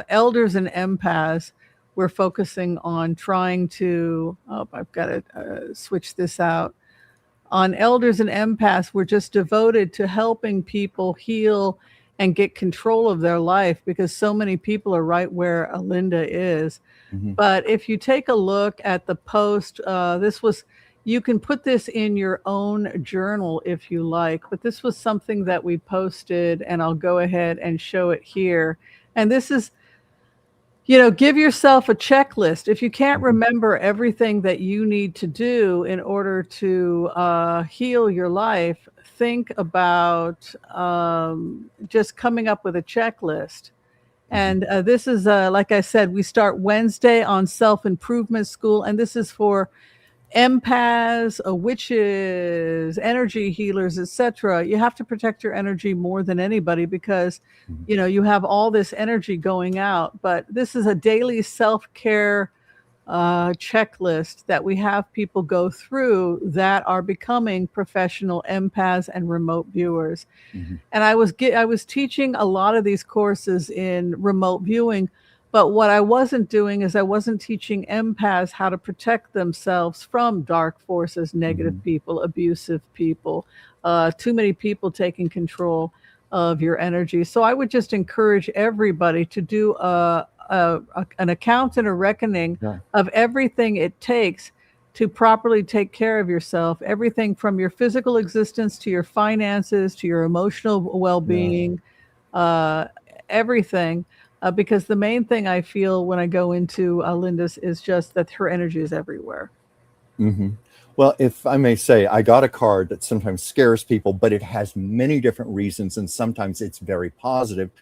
elders and empaths. We're focusing on trying to, I've got to switch this out. On elders and empaths, we're just devoted to helping people heal and get control of their life, because so many people are right where Linda is. But if you take a look at the post, you can put this in your own journal if you like, but this was something that we posted, and I'll go ahead and show it here. And this is, give yourself a checklist. If you can't remember everything that you need to do in order to heal your life, think about just coming up with a checklist. And this is, like I said, we start Wednesday on self-improvement school, and this is for empaths, witches, energy healers, etc. You have to protect your energy more than anybody, because you have all this energy going out. But this is a daily self-care checklist that we have people go through that are becoming professional empaths and remote viewers. And I was teaching a lot of these courses in remote viewing. But what I wasn't doing is I wasn't teaching empaths how to protect themselves from dark forces, negative people, abusive people, too many people taking control of your energy. So I would just encourage everybody to do an account and a reckoning of everything it takes to properly take care of yourself, everything from your physical existence to your finances to your emotional well-being, everything. Because the main thing I feel when I go into Linda's is just that her energy is everywhere. Well, if I may say, I got a card that sometimes scares people, but it has many different reasons, and sometimes it's very positive.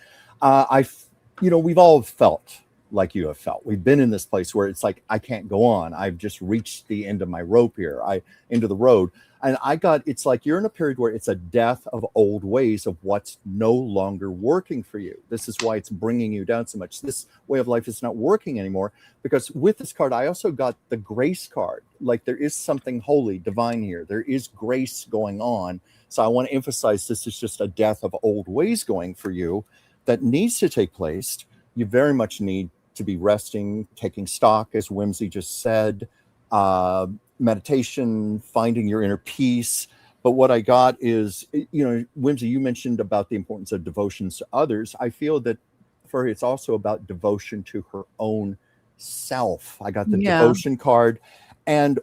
We've all felt like you have felt. We've been in this place where it's like, I can't go on. I've just reached the end of my rope here. Into the road. And it's like you're in a period where it's a death of old ways of what's no longer working for you. This is why it's bringing you down so much. This way of life is not working anymore, because with this card, I also got the grace card. Like there is something holy, divine here. There is grace going on. So I want to emphasize this is just a death of old ways going for you that needs to take place. You very much need to be resting, taking stock, as Whimsy just said, meditation, finding your inner peace. But what I got is, Whimsy, you mentioned about the importance of devotions to others. I feel that for her, it's also about devotion to her own self. I got the devotion card, and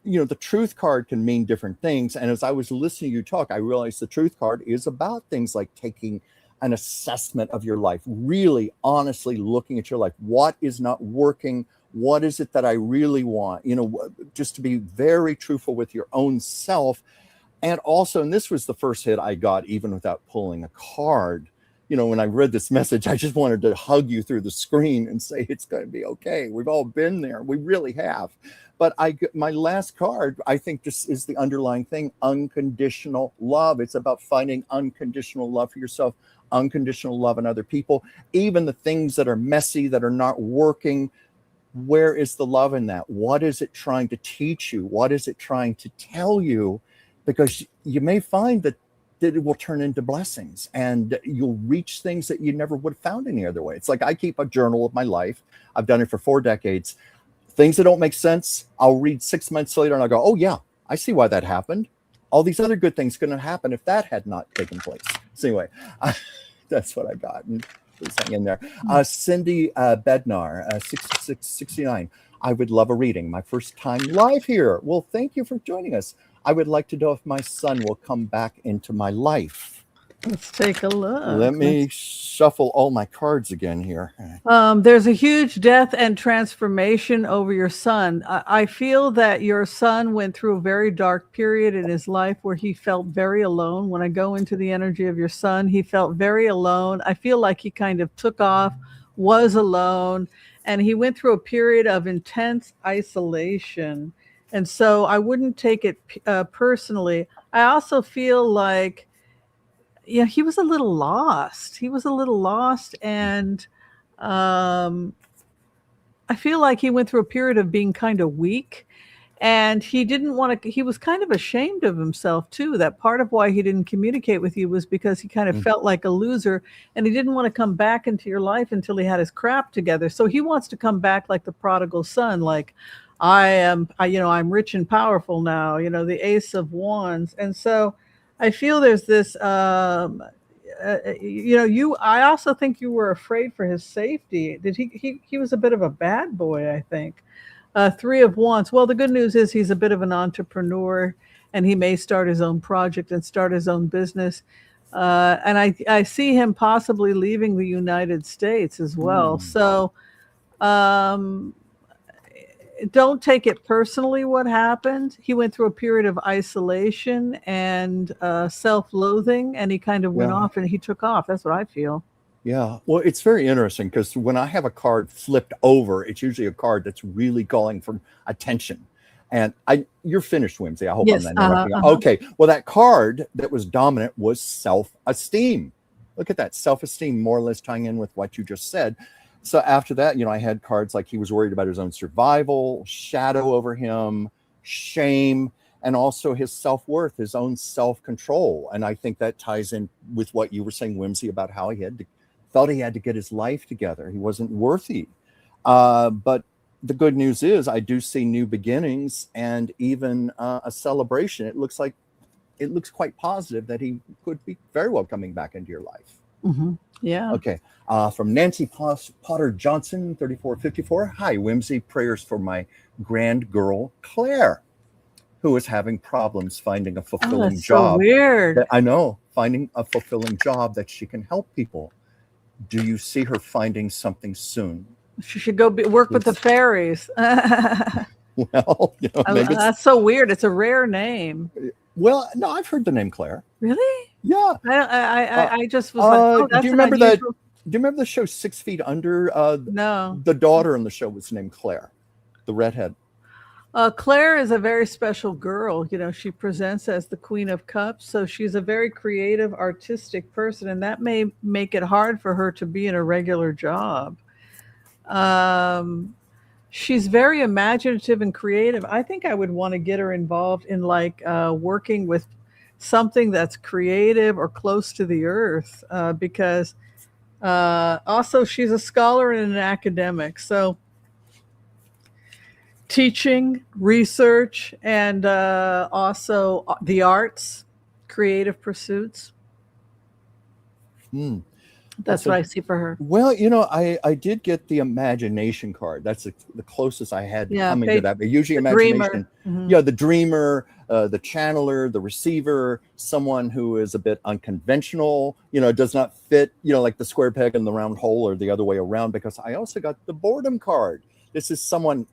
the truth card can mean different things. And as I was listening to you talk, I realized the truth card is about things like taking an assessment of your life, really honestly looking at your life. What is not working? What is it that I really want? Just to be very truthful with your own self. And also, and this was the first hit I got, even without pulling a card. When I read this message, I just wanted to hug you through the screen and say, it's going to be okay. We've all been there. We really have. But my last card, I think this is the underlying thing, unconditional love. It's about finding unconditional love for yourself, unconditional love in other people, even the things that are messy, that are not working. Where is the love in that? What is it trying to teach you? What is it trying to tell you? Because you may find that it will turn into blessings, and you'll reach things that you never would have found any other way. It's like I keep a journal of my life. I've done it for 4 decades. Things that don't make sense, I'll read 6 months later and I'll go, oh yeah, I see why that happened. All these other good things couldn't happen if that had not taken place. So anyway, that's what I got. And please hang in there. Cindy Bednar, 6669. I would love a reading. My first time live here. Well, thank you for joining us. I would like to know if my son will come back into my life. Let's take a look. Let me shuffle all my cards again here. There's a huge death and transformation over your son. I feel that your son went through a very dark period in his life where he felt very alone. When I go into the energy of your son, he felt very alone. I feel like he kind of took off, was alone, and he went through a period of intense isolation. And so I wouldn't take it personally. I also feel like, he was a little lost. And I feel like he went through a period of being kind of weak, and he didn't want to, he was kind of ashamed of himself too. That part of why he didn't communicate with you was because he kind of felt like a loser, and he didn't want to come back into your life until he had his crap together. So he wants to come back like the prodigal son, like, I'm rich and powerful now, the Ace of Wands. And so I feel there's this, I also think you were afraid for his safety. He was a bit of a bad boy, I think. 3 of Wands. Well, the good news is he's a bit of an entrepreneur, and he may start his own project and start his own business. And I see him possibly leaving the United States as well. So, don't take it personally what happened. He went through a period of isolation and self-loathing, and he kind of went off and he took off. That's what I feel. Yeah. Well, it's very interesting because when I have a card flipped over, it's usually a card that's really calling for attention. And you're finished, Whimsy. I hope Yes, I'm not interrupting. Okay. Well, that card that was dominant was self-esteem. Look at that. Self-esteem, more or less tying in with what you just said. So after that, I had cards like he was worried about his own survival, shadow over him, shame, and also his self-worth, his own self-control. And I think that ties in with what you were saying, Whimsy, about how he felt he had to get his life together. He wasn't worthy. But the good news is I do see new beginnings and even a celebration. It looks quite positive that he could be very well coming back into your life. Mm-hmm. Yeah. Okay. From Nancy Potter Johnson, 3454. Hi, Whimsy. Prayers for my grand girl, Claire, who is having problems finding a fulfilling job. So weird. I know. Finding a fulfilling job that she can help people. Do you see her finding something soon? She should go work with the fairies. Well, maybe that's so weird. It's a rare name. Well, no, I've heard the name Claire. Really? Yeah. I just was like, do you remember Do you remember the show 6 Feet Under? No. The daughter in the show was named Claire, the redhead. Claire is a very special girl. She presents as the Queen of Cups, so she's a very creative, artistic person, and that may make it hard for her to be in a regular job. She's very imaginative and creative. I think I would want to get her involved in working with something that's creative or close to the earth, because also she's a scholar and an academic. So teaching, research, and also the arts, creative pursuits. That's what I see for her. Well, I did get the imagination card. That's the closest I had coming to that. But usually imagination. Dreamer. Yeah, the dreamer, the channeler, the receiver, someone who is a bit unconventional, does not fit, like the square peg in the round hole or the other way around, because I also got the boredom card. This is someone,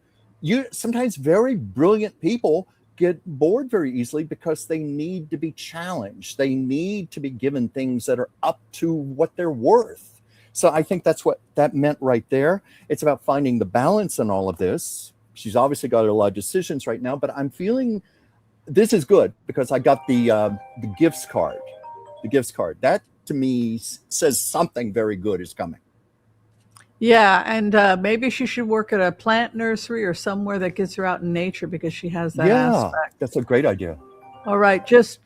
sometimes very brilliant people get bored very easily because they need to be challenged. They need to be given things that are up to what they're worth. So I think that's what that meant right there. It's about finding the balance in all of this. She's obviously got a lot of decisions right now, but I'm feeling this is good because I got the gifts card. The gifts card. That to me says something very good is coming. Yeah, and maybe she should work at a plant nursery or somewhere that gets her out in nature, because she has that aspect. That's a great idea. All right, just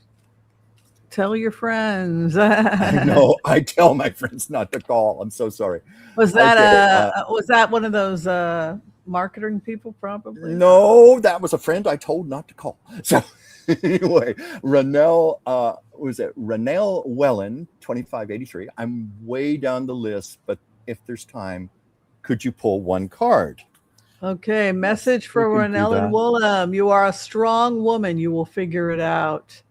tell your friends. I know. I tell my friends not to call. I'm so sorry. Was that one of those marketing people? Probably. No, that was a friend I told not to call. So anyway, Renell Wellen, 2583. I'm way down the list, but if there's time, could you pull one card? Okay, message for Renell and Willem. You are a strong woman. You will figure it out.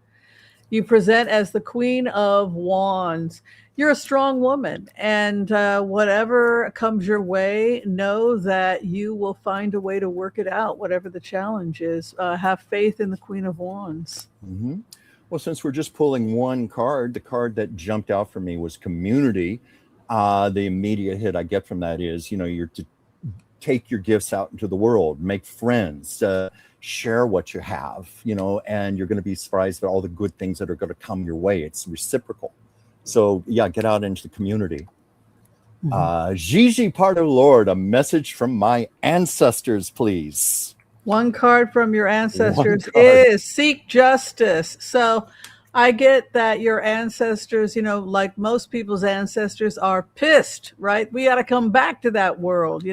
You present as the Queen of Wands. You're a strong woman, and whatever comes your way, know that you will find a way to work it out, whatever the challenge is. Have faith in the Queen of Wands. Mm-hmm. Well, since we're just pulling one card, the card that jumped out for me was community. The immediate hit I get from that is, you're to take your gifts out into the world, make friends, share what you have, and you're going to be surprised at all the good things that are going to come your way. It's reciprocal. So yeah, get out into the community. Gigi Pardo Lord, a message from my ancestors, please. One card from your ancestors is seek justice. So I get that your ancestors, like most people's ancestors, are pissed, right? We got to come back to that world. We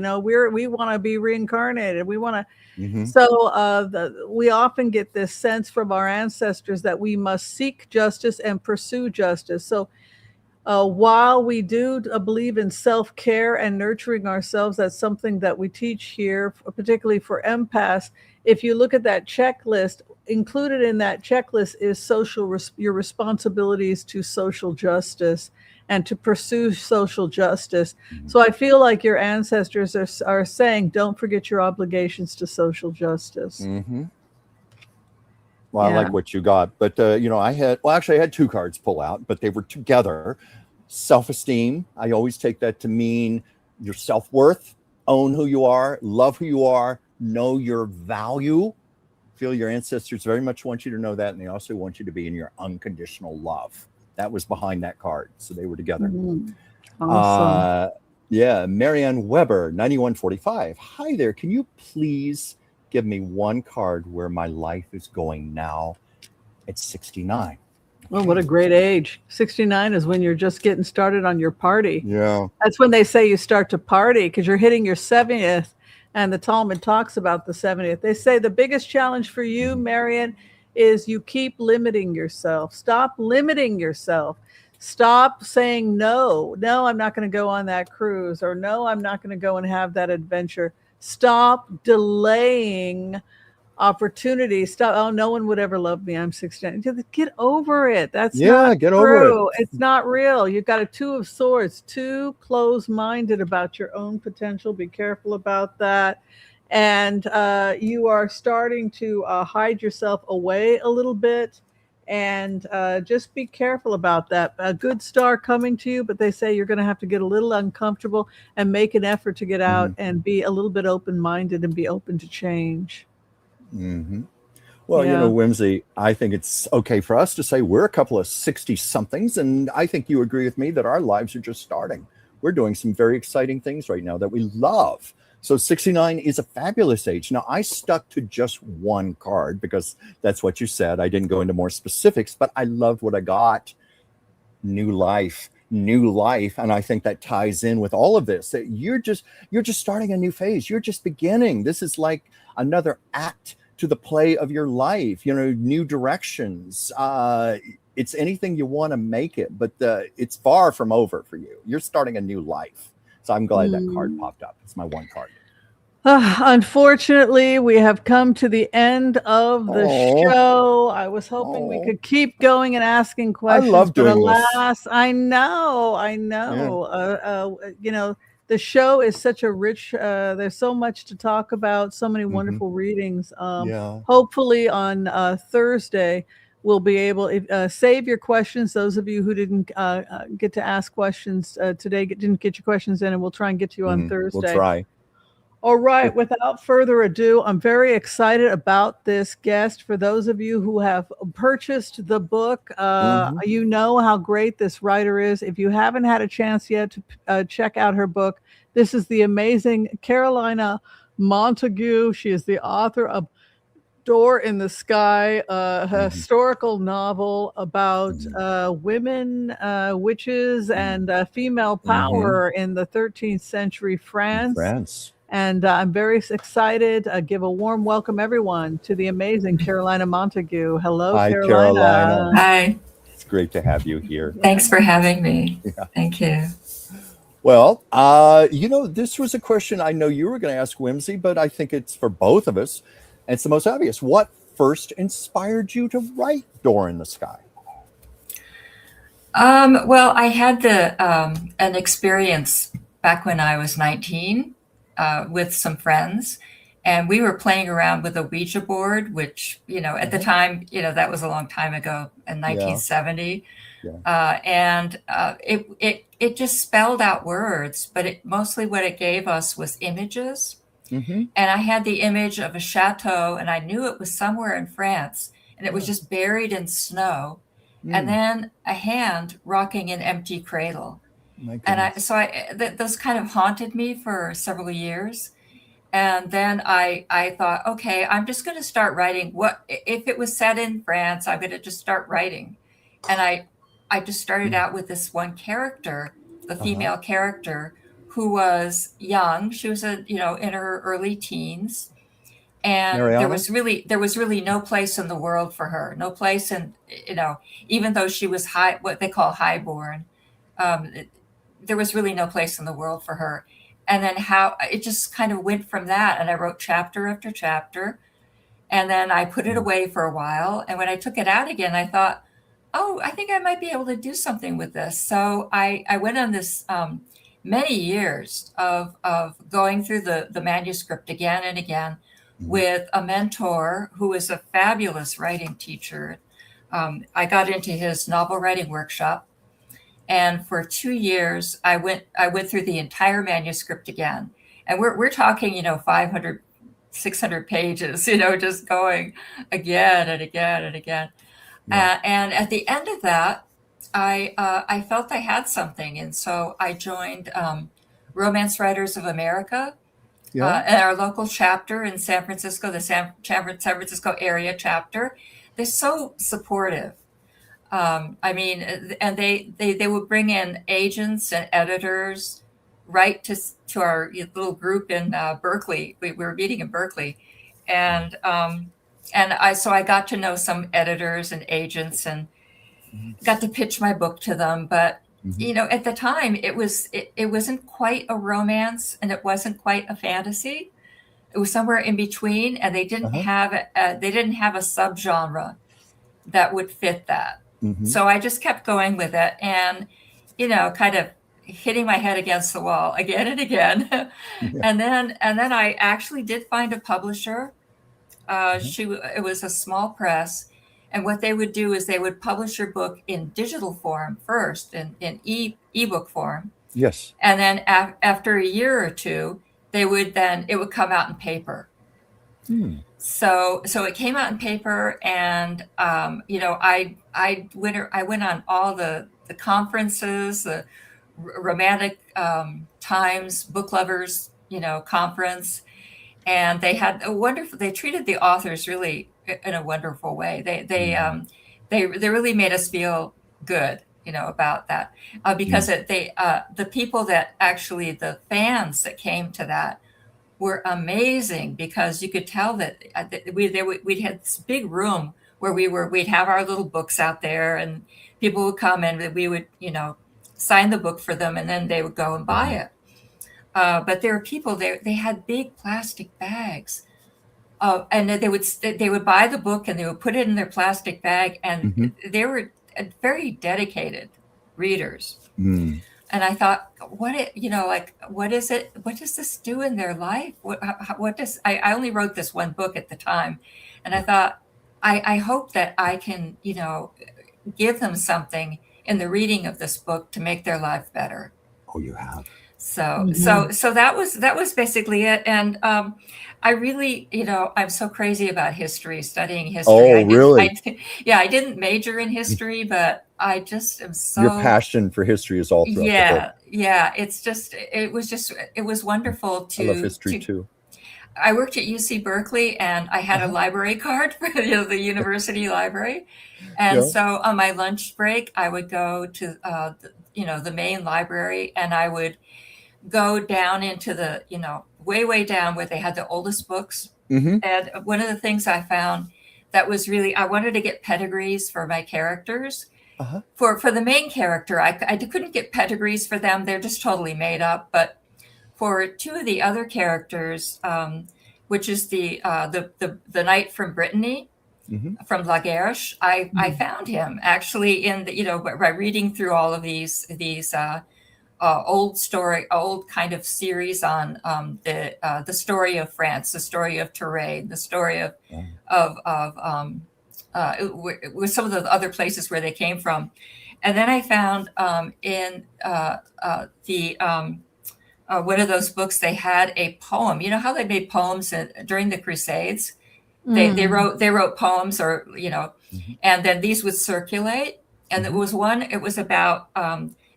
want to be reincarnated. We want to. So we often get this sense from our ancestors that we must seek justice and pursue justice. So while we do believe in self-care and nurturing ourselves, that's something that we teach here, particularly for empaths. If you look at that checklist, included in that checklist is your responsibilities to social justice and to pursue social justice. So I feel like your ancestors are saying, don't forget your obligations to social justice. Mm-hmm. Well, I like what you got, but I had two cards pull out, but they were together. Self-esteem. I always take that to mean your self-worth, own who you are, love who you are, know your value. Feel your ancestors very much want you to know that, and they also want you to be in your unconditional love. That was behind that card, so they were together. Awesome. Marianne Weber, 9145. Hi there. Can you please give me one card where my life is going now at 69? Well, what a great age. 69 is when you're just getting started on your party. Yeah. That's when they say you start to party, because you're hitting your 70th, and the Talmud talks about the 70th. They say the biggest challenge for you, Marian, is you keep limiting yourself. Stop limiting yourself. Stop saying, no, I'm not going to go on that cruise, or no, I'm not going to go and have that adventure. Stop delaying opportunities. Stop. Oh, no one would ever love me. I'm 69. Get over it. That's not get true. over it. It's not real. You've got a Two of Swords, too close-minded about your own potential. Be careful about that. And you are starting to hide yourself away a little bit. And just be careful about that. A good star coming to you, but they say you're going to have to get a little uncomfortable and make an effort to get out and be a little bit open minded and be open to change. Mm-hmm. Well, Yeah. Whimsy, I think it's okay for us to say we're a couple of 60 somethings, and I think you agree with me that our lives are just starting. We're doing some very exciting things right now that we love. So 69 is a fabulous age. Now, I stuck to just one card because that's what you said. I didn't go into more specifics, but I loved what I got. New life, new life. And I think that ties in with all of this. That you're just starting a new phase. You're just beginning. This is like another act to the play of your life, new directions. It's anything you want to make it, but it's far from over for you. You're starting a new life. So I'm glad that card popped up. It's my one card. Unfortunately, we have come to the end of the Oh, show. I was hoping we could keep going and asking I questions, love but doing this. alas, I know. Yeah. The show is such a rich. There's so much to talk about. So many Mm-hmm. wonderful readings. Yeah. Hopefully on Thursday we'll be able. Save your questions. Those of you who didn't get to ask questions today, didn't get your questions in, and we'll try and get to you on We'll Thursday. try. All right, without further ado, I'm very excited about this guest. For those of you who have purchased the book, you know how great this writer is. If you haven't had a chance yet to check out her book, this is the amazing Carolina Montague. She is the author of Door in the Sky, a historical novel about women, witches, and female power in the 13th century France. And I'm very excited. Give a warm welcome, everyone, to the amazing Carolina Montague. Hello, Hi, Carolina. Hi. It's great to have you here. Thanks for having me. Yeah. Thank you. Well, this was a question I know you were going to ask Whimsy, but I think it's for both of us. And it's the most obvious. What first inspired you to write Door in the Sky? Well, I had an experience back when I was 19 with some friends, and we were playing around with a Ouija board, which, at the time, that was a long time ago in 1970. Yeah. And it just spelled out words, but mostly what it gave us was images. And I had the image of a chateau, and I knew it was somewhere in France, and it was just buried in snow. And then a hand rocking an empty cradle. And those kind of haunted me for several years. And then I thought, okay, I'm just going to start writing. What if it was set in France? I'm going to just start writing. And I just started out with this one character, the female character, who was young. She was in her early teens. And Mariana? there was really no place in the world for her. No place in, even though she was what they call highborn, there was really no place in the world for her. And then how it just kind of went from that. And I wrote chapter after chapter. And then I put it away for a while. And when I took it out again, I thought, oh, I think I might be able to do something with this. So I went on this many years of going through the manuscript again and again with a mentor who is a fabulous writing teacher. I got into his novel writing workshop. And for 2 years, I went through the entire manuscript again. And we're talking, 500, 600 pages, just going again and again and again. Yeah. And at the end of that, I felt I had something. And so I joined Romance Writers of America, and our local chapter in San Francisco, the San Francisco area chapter. They're so supportive. And they would bring in agents and editors right to our little group in Berkeley. We were meeting in Berkeley, and I got to know some editors and agents and got to pitch my book to them. But at the time, it wasn't quite a romance and it wasn't quite a fantasy. It was somewhere in between, and they didn't have a subgenre that would fit that. So I just kept going with it, and kind of hitting my head against the wall again and again. And then I actually did find a publisher. It was a small press, And what they would do is they would publish your book in digital form first, in ebook form. Yes. And then after a year or two, it would come out in paper. So it came out in paper, and I went on all the conferences, the Romantic Times Book Lovers conference, and they treated the authors really in a wonderful way. They really made us feel good about that, because the people that actually, the fans that came to that, were amazing, because you could tell that we had this big room where we'd have our little books out there, and people would come and we would sign the book for them, and then they would go and buy it. But there were people there, they had big plastic bags, and they would buy the book and they would put it in their plastic bag, and they were very dedicated readers. And I thought, what is it? What does this do in their life? I only wrote this one book at the time, and I thought, I hope that I can, give them something in the reading of this book to make their life better. Oh, you have. So that was basically it. And I really, I'm so crazy about history, studying history. Oh, really? I didn't major in history, but I just am so. Your passion for history is all throughout the book. Yeah. It was wonderful to. I love history too. I worked at UC Berkeley, and I had a library card for the university library. And so on my lunch break, I would go to the main library, and I would go down into the way down where they had the oldest books. And one of the things I found that was really, I wanted to get pedigrees for my characters. For the main character, I couldn't get pedigrees for them. They're just totally made up. But for two of the other characters, which is the knight from Brittany, from La Guerche, I found him actually in by reading through all of these old kind of series on the story of France, the story of Touraine, the story with some of the other places where they came from. And then I found in one of those books, they had a poem. You know how they made poems during the Crusades? They wrote poems, or and then these would circulate. And it was about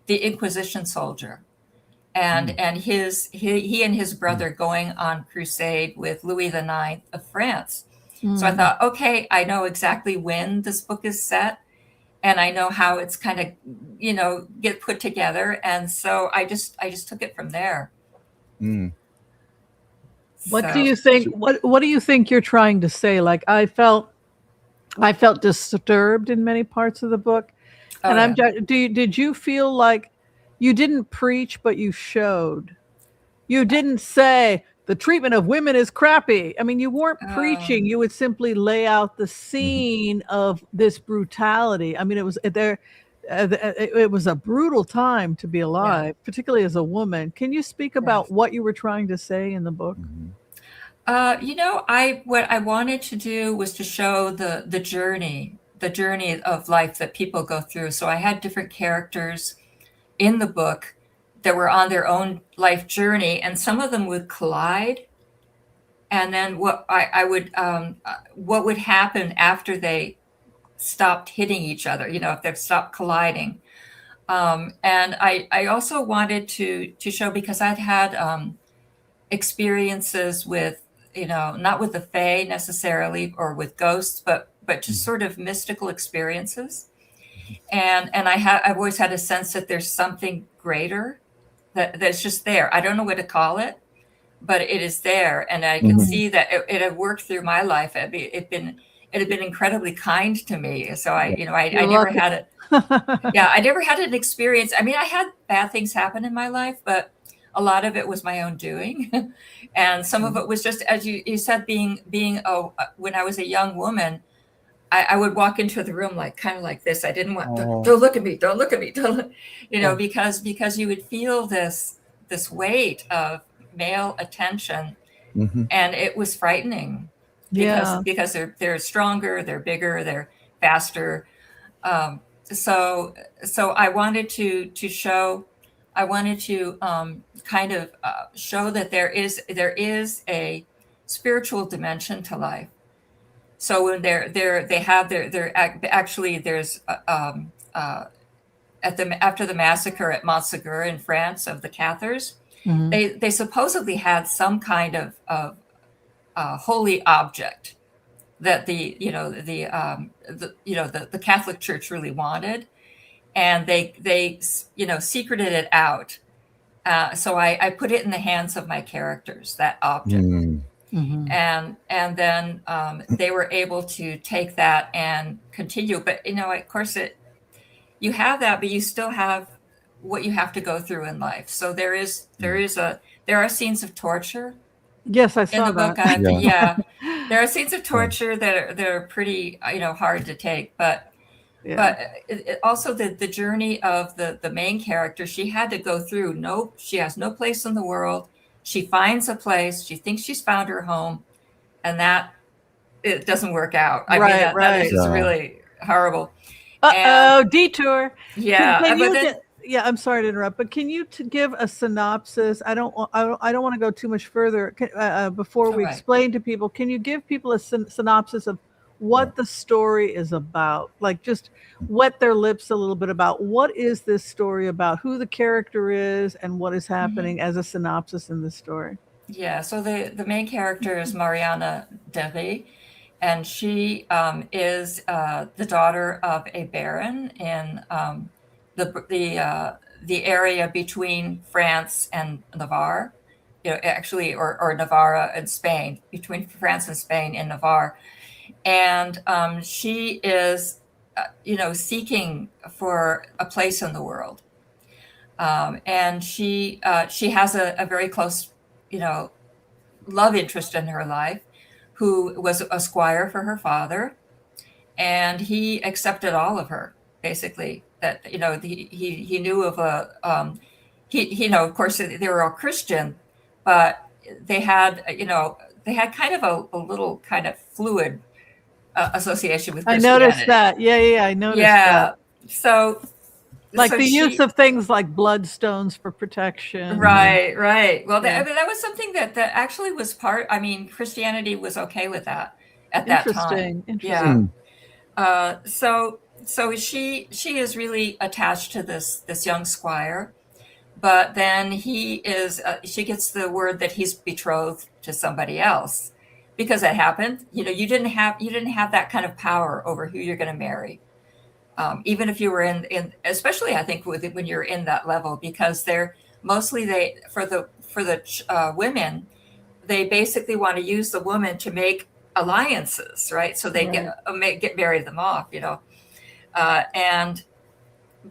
the Inquisition soldier, and he and his brother going on crusade with Louis IX of France. So I thought, okay, I know exactly when this book is set, and I know how it's kind of get put together, and so I just took it from there. What do you think? What do you think you're trying to say? Like, I felt disturbed in many parts of the book. And did you feel like you didn't preach, but you showed? You didn't say the treatment of women is crappy. I mean, you weren't preaching. You would simply lay out the scene of this brutality. I mean, it was there. It was a brutal time to be alive, particularly as a woman. Can you speak about what you were trying to say in the book? What I wanted to do was to show the journey of life that people go through. So I had different characters in the book that were on their own life journey, and some of them would collide. And then what would happen after they stopped hitting each other, if they've stopped colliding. And I also wanted to show, because I'd had experiences with, not with the Fae necessarily or with ghosts, but just sort of mystical experiences. And I've always had a sense that there's something greater that's just there. I don't know what to call it, but it is there. And I can see that it had worked through my life. It had been incredibly kind to me. So I never had it. I never had an experience. I mean, I had bad things happen in my life, but a lot of it was my own doing. And some of it was just, as you said, being when I was a young woman, I would walk into the room kind of like this. I didn't want, don't look at me, don't look at me, because you would feel this weight of male attention, and it was frightening. Because they're stronger, they're bigger, faster. So I wanted to show, I wanted to kind of show that there is a spiritual dimension to life. So when they have their actually there's after the massacre at Montague in France of the Cathars, they supposedly had some kind of holy object that the Catholic Church really wanted, and they secreted it out. So I put it in the hands of my characters, that object. And then they were able to take that and continue. But of course, you have that, but you still have what you have to go through in life. So there are scenes of torture. Yes, I saw in the book. that. There are scenes of torture that are pretty hard to take, but also the journey of the main character, she had to go through. She has no place in the world. She finds a place. She thinks she's found her home, and that it doesn't work out. I mean, that is just really horrible. Detour. Yeah, I'm sorry to interrupt, but can you give a synopsis? I don't want to go too much further before we explain to people. Can you give people a synopsis of what the story is about? Like, just wet their lips a little bit about what is this story about, who the character is, and what is happening as a synopsis in the story. Yeah, so the main character is Mariana Devey, and she is the daughter of a baron in the area between France and Navarre, actually, or Navarra and Spain, between France and Spain in Navarre. And she is, seeking for a place in the world. And she has a very close, love interest in her life, who was a squire for her father. And he accepted all of her, basically. That, he knew of of course, they were all Christian, but they had kind of a little kind of fluid association with Christianity. I noticed that. Yeah, I noticed that. So, the use of things like bloodstones for protection. Right. Well, that was something that actually was part. I mean, Christianity was okay with that at that time. Interesting. Yeah. So she is really attached to this young squire, but then she gets the word that he's betrothed to somebody else, because that happened. You didn't have that kind of power over who you're going to marry, even if you were in especially I think when you're in that level, because they're mostly for the women, they basically want to use the woman to make alliances, right? So they get marry them off,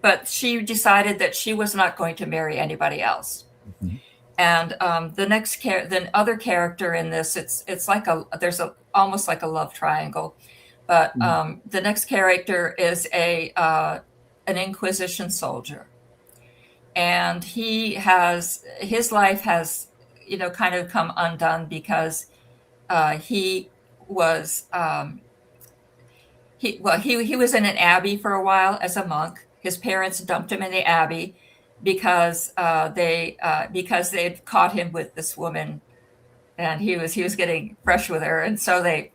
but she decided that she was not going to marry anybody else. And the other character in this, it's like there's almost like a love triangle, but the next character is an Inquisition soldier, and his life has kind of come undone because he was he was in an abbey for a while as a monk. His parents dumped him in the abbey because they had caught him with this woman, and he was getting fresh with her, and so they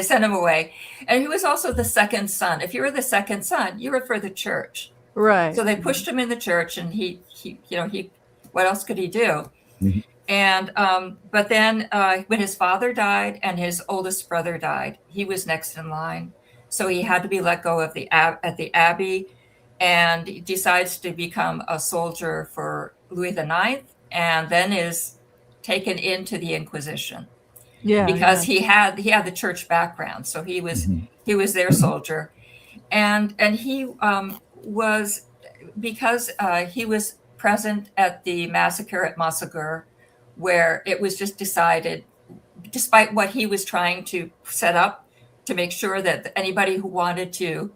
sent him away. And he was also the second son. If you were the second son, you were for the church, right? So they pushed him in the church, and he what else could he do? And but then when his father died and his oldest brother died, he was next in line, so he had to be let go of at the abbey, and he decides to become a soldier for Louis IX, and then is taken into the Inquisition. Because he had the church background, so he was their soldier, and he was, because he was present at the massacre at Montague, where it was just decided, despite what he was trying to set up to make sure that anybody who wanted to,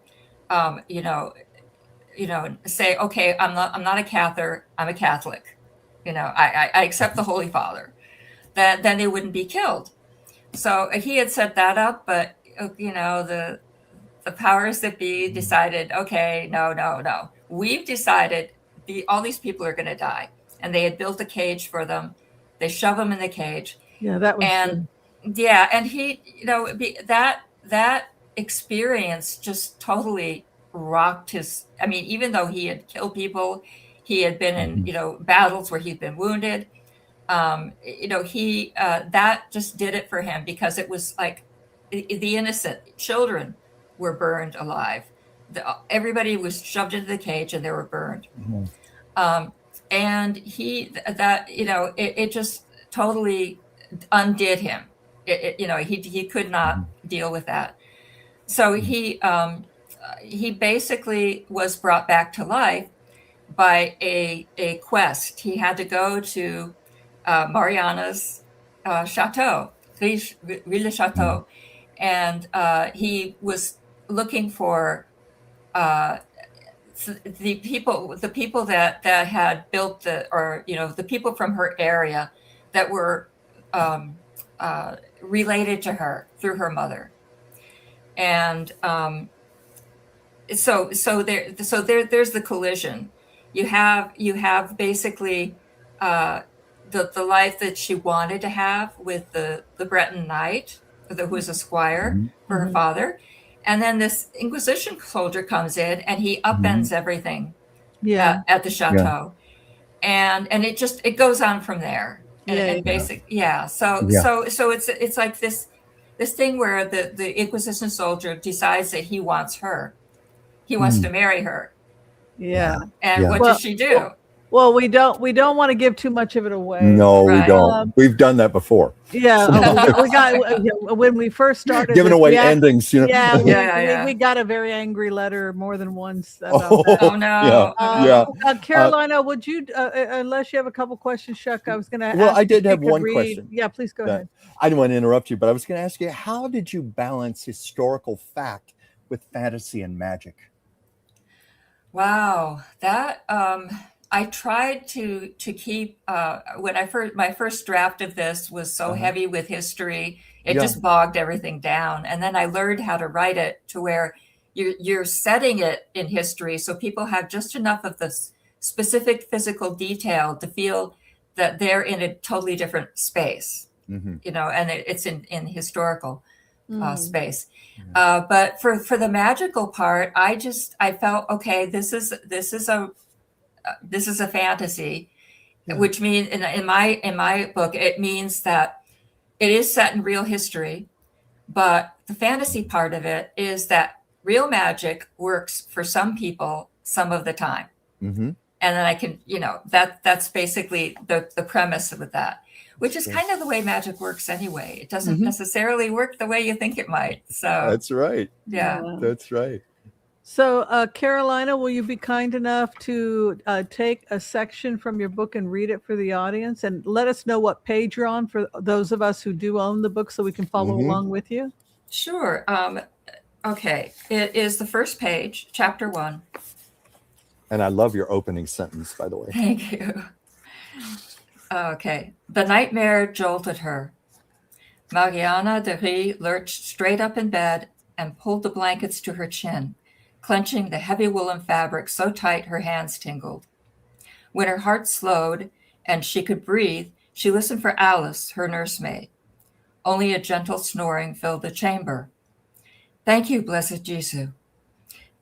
say, okay, I'm not a Catholic, I'm a Catholic, I accept the Holy Father, that then they wouldn't be killed. So he had set that up, but the the powers that be decided, okay, no. We've decided all these people are going to die. And they had built a cage for them. They shove them in the cage. Yeah, that was and yeah, and he, that experience just totally rocked his. I mean, even though he had killed people, he had been in battles where he'd been wounded. He that just did it for him, because it was like the innocent children were burned alive. Everybody was shoved into the cage and they were burned. And it just totally undid him. He could not deal with that. So he basically was brought back to life by a quest. He had to go to Mariana's chateau, Ville Chateau, and he was looking for the people that had built the people from her area that were related to her through her mother. And so there's the collision. You have basically the life that she wanted to have with the Breton knight, who was a squire for her father. And then this Inquisition soldier comes in and he upends everything at the chateau. And it goes on from there. So it's like this thing where the Inquisition soldier decides that he wants her. He wants to marry her. Yeah. And what does she do? Well, we don't want to give too much of it away. No, we don't. We've done that before. Yeah, we got when we first started giving away endings. We got a very angry letter more than once about that. Oh no! Carolina, would you, unless you have a couple questions, Chuck, I was going to ask. Well, I did have one question. Yeah, please go ahead. I didn't want to interrupt you, but I was going to ask you, how did you balance historical fact with fantasy and magic? Wow, that I tried to keep my first draft of this was so heavy with history, it just bogged everything down. And then I learned how to write it to where you're setting it in history, so people have just enough of the specific physical detail to feel that they're in a totally different space, and it's in historical space. But for the magical part, I felt, okay, this is a fantasy, which means in my book, it means that it is set in real history, but the fantasy part of it is that real magic works for some people some of the time. And then I can, that's basically the premise of that, which is kind of the way magic works anyway. It doesn't necessarily work the way you think it might. So that's right. Yeah, that's right. So, Carolina, will you be kind enough to take a section from your book and read it for the audience, and let us know what page you're on for those of us who do own the book, so we can follow along with you? Sure. Okay. It is the first page, chapter 1. And I love your opening sentence, by the way. Thank you. Okay. The nightmare jolted her. Mariana de Rie lurched straight up in bed and pulled the blankets to her chin, clenching the heavy woolen fabric so tight her hands tingled. When her heart slowed and she could breathe, she listened for Alice, her nursemaid. Only a gentle snoring filled the chamber. Thank you, blessed Jesu.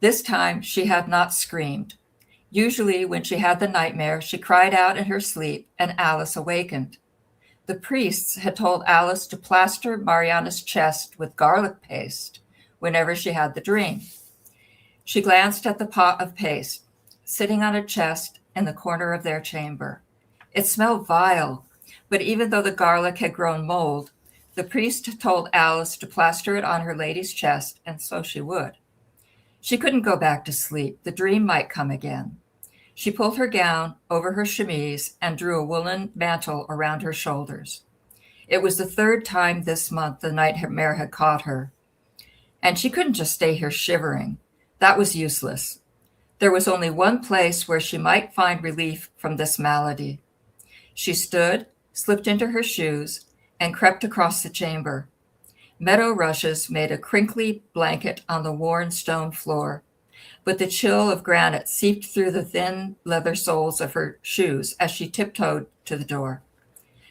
This time she had not screamed. Usually when she had the nightmare, she cried out in her sleep and Alice awakened. The priests had told Alice to plaster Mariana's chest with garlic paste whenever she had the dream. She glanced at the pot of paste, sitting on a chest in the corner of their chamber. It smelled vile, but even though the garlic had grown mold, the priest told Alice to plaster it on her lady's chest, and so she would. She couldn't go back to sleep. The dream might come again. She pulled her gown over her chemise and drew a woolen mantle around her shoulders. It was the third time this month the nightmare had caught her. And she couldn't just stay here shivering. That was useless. There was only one place where she might find relief from this malady. She stood, slipped into her shoes, and crept across the chamber. Meadow rushes made a crinkly blanket on the worn stone floor, but the chill of granite seeped through the thin leather soles of her shoes as she tiptoed to the door.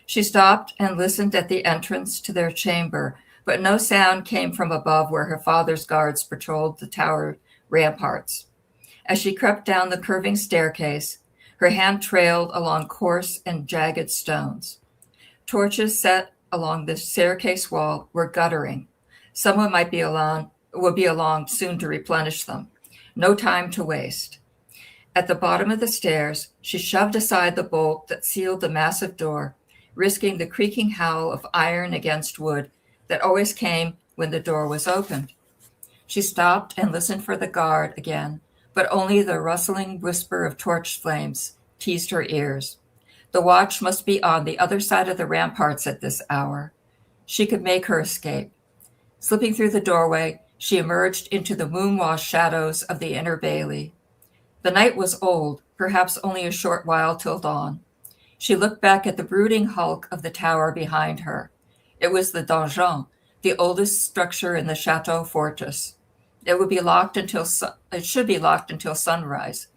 She stopped and listened at the entrance to their chamber, but no sound came from above where her father's guards patrolled the tower ramparts. As she crept down the curving staircase, her hand trailed along coarse and jagged stones. Torches set along the staircase wall were guttering. Someone would be along soon to replenish them. No time to waste. At the bottom of the stairs, she shoved aside the bolt that sealed the massive door, risking the creaking howl of iron against wood that always came when the door was opened. She stopped and listened for the guard again, but only the rustling whisper of torch flames teased her ears. The watch must be on the other side of the ramparts at this hour. She could make her escape. Slipping through the doorway, she emerged into the moon-washed shadows of the inner bailey. The night was old, perhaps only a short while till dawn. She looked back at the brooding hulk of the tower behind her. It was the donjon, the oldest structure in the chateau fortress. It should be locked until sunrise,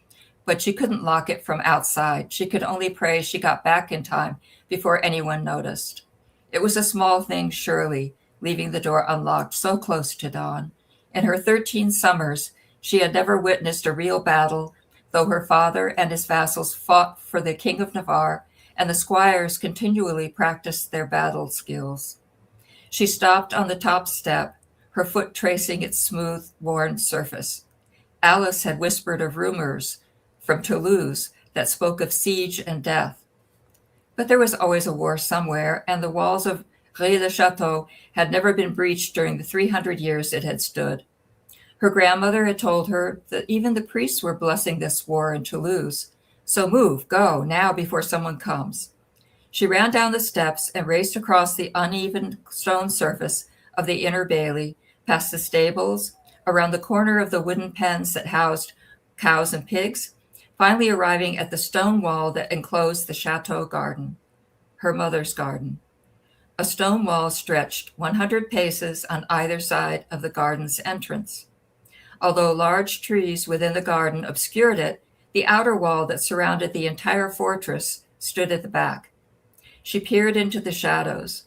but she couldn't lock it from outside. She could only pray she got back in time before anyone noticed. It was a small thing, surely, leaving the door unlocked so close to dawn. In her 13 summers, she had never witnessed a real battle, though her father and his vassals fought for the King of Navarre, and the squires continually practiced their battle skills. She stopped on the top step, her foot tracing its smooth, worn surface. Alice had whispered of rumors from Toulouse that spoke of siege and death. But there was always a war somewhere, and the walls of Rez-le-Château had never been breached during the 300 years it had stood. Her grandmother had told her that even the priests were blessing this war in Toulouse. So move, go, now before someone comes. She ran down the steps and raced across the uneven stone surface of the inner bailey, past the stables, around the corner of the wooden pens that housed cows and pigs, finally arriving at the stone wall that enclosed the chateau garden, her mother's garden. A stone wall stretched 100 paces on either side of the garden's entrance. Although large trees within the garden obscured it, the outer wall that surrounded the entire fortress stood at the back. She peered into the shadows.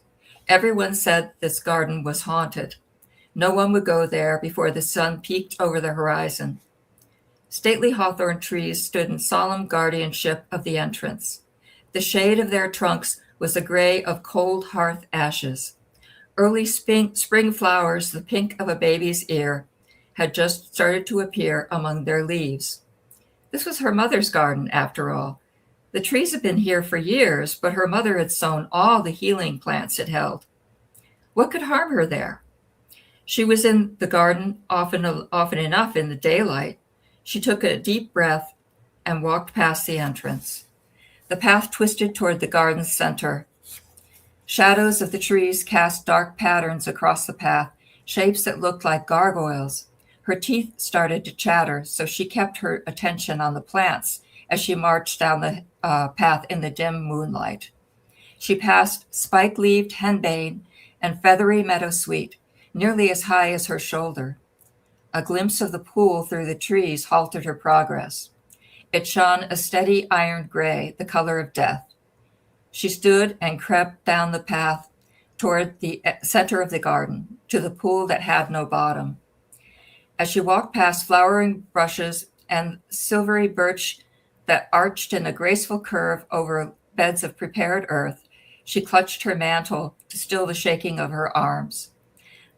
Everyone said this garden was haunted. No one would go there before the sun peeked over the horizon. Stately hawthorn trees stood in solemn guardianship of the entrance. The shade of their trunks was the gray of cold hearth ashes. Early spring flowers, the pink of a baby's ear, had just started to appear among their leaves. This was her mother's garden, after all. The trees had been here for years, but her mother had sown all the healing plants it held. What could harm her there? She was in the garden often enough in the daylight. She took a deep breath and walked past the entrance. The path twisted toward the garden's center. Shadows of the trees cast dark patterns across the path, shapes that looked like gargoyles. Her teeth started to chatter, so she kept her attention on the plants as she marched down the path in the dim moonlight. She passed spike-leaved henbane and feathery meadowsweet, nearly as high as her shoulder. A glimpse of the pool through the trees halted her progress. It shone a steady iron gray, the color of death. She stood and crept down the path toward the center of the garden, to the pool that had no bottom. As she walked past flowering bushes and silvery birch that arched in a graceful curve over beds of prepared earth, she clutched her mantle to still the shaking of her arms.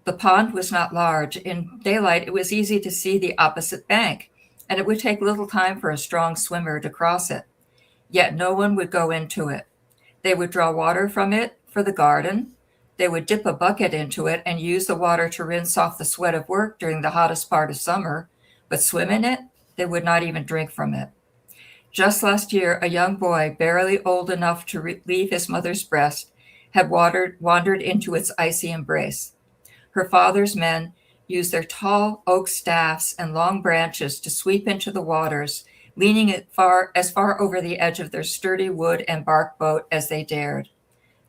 The pond was not large. In daylight, it was easy to see the opposite bank, and it would take little time for a strong swimmer to cross it. Yet no one would go into it. They would draw water from it for the garden. They would dip a bucket into it and use the water to rinse off the sweat of work during the hottest part of summer, but swim in it, they would not even drink from it. Just last year, a young boy, barely old enough to leave his mother's breast, had wandered into its icy embrace. Her father's men used their tall oak staffs and long branches to sweep into the waters, leaning as far over the edge of their sturdy wood and bark boat as they dared.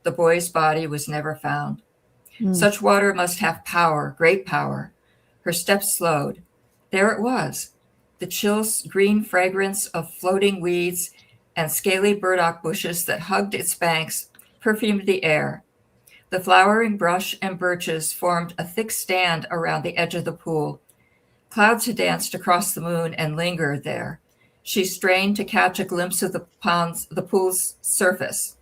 The boy's body was never found. Such water must have power, great power. Her steps slowed. There it was, the chill green fragrance of floating weeds and scaly burdock bushes that hugged its banks, perfumed the air. The flowering brush and birches formed a thick stand around the edge of the pool. Clouds had danced across the moon and lingered there. She strained to catch a glimpse of the pool's surface.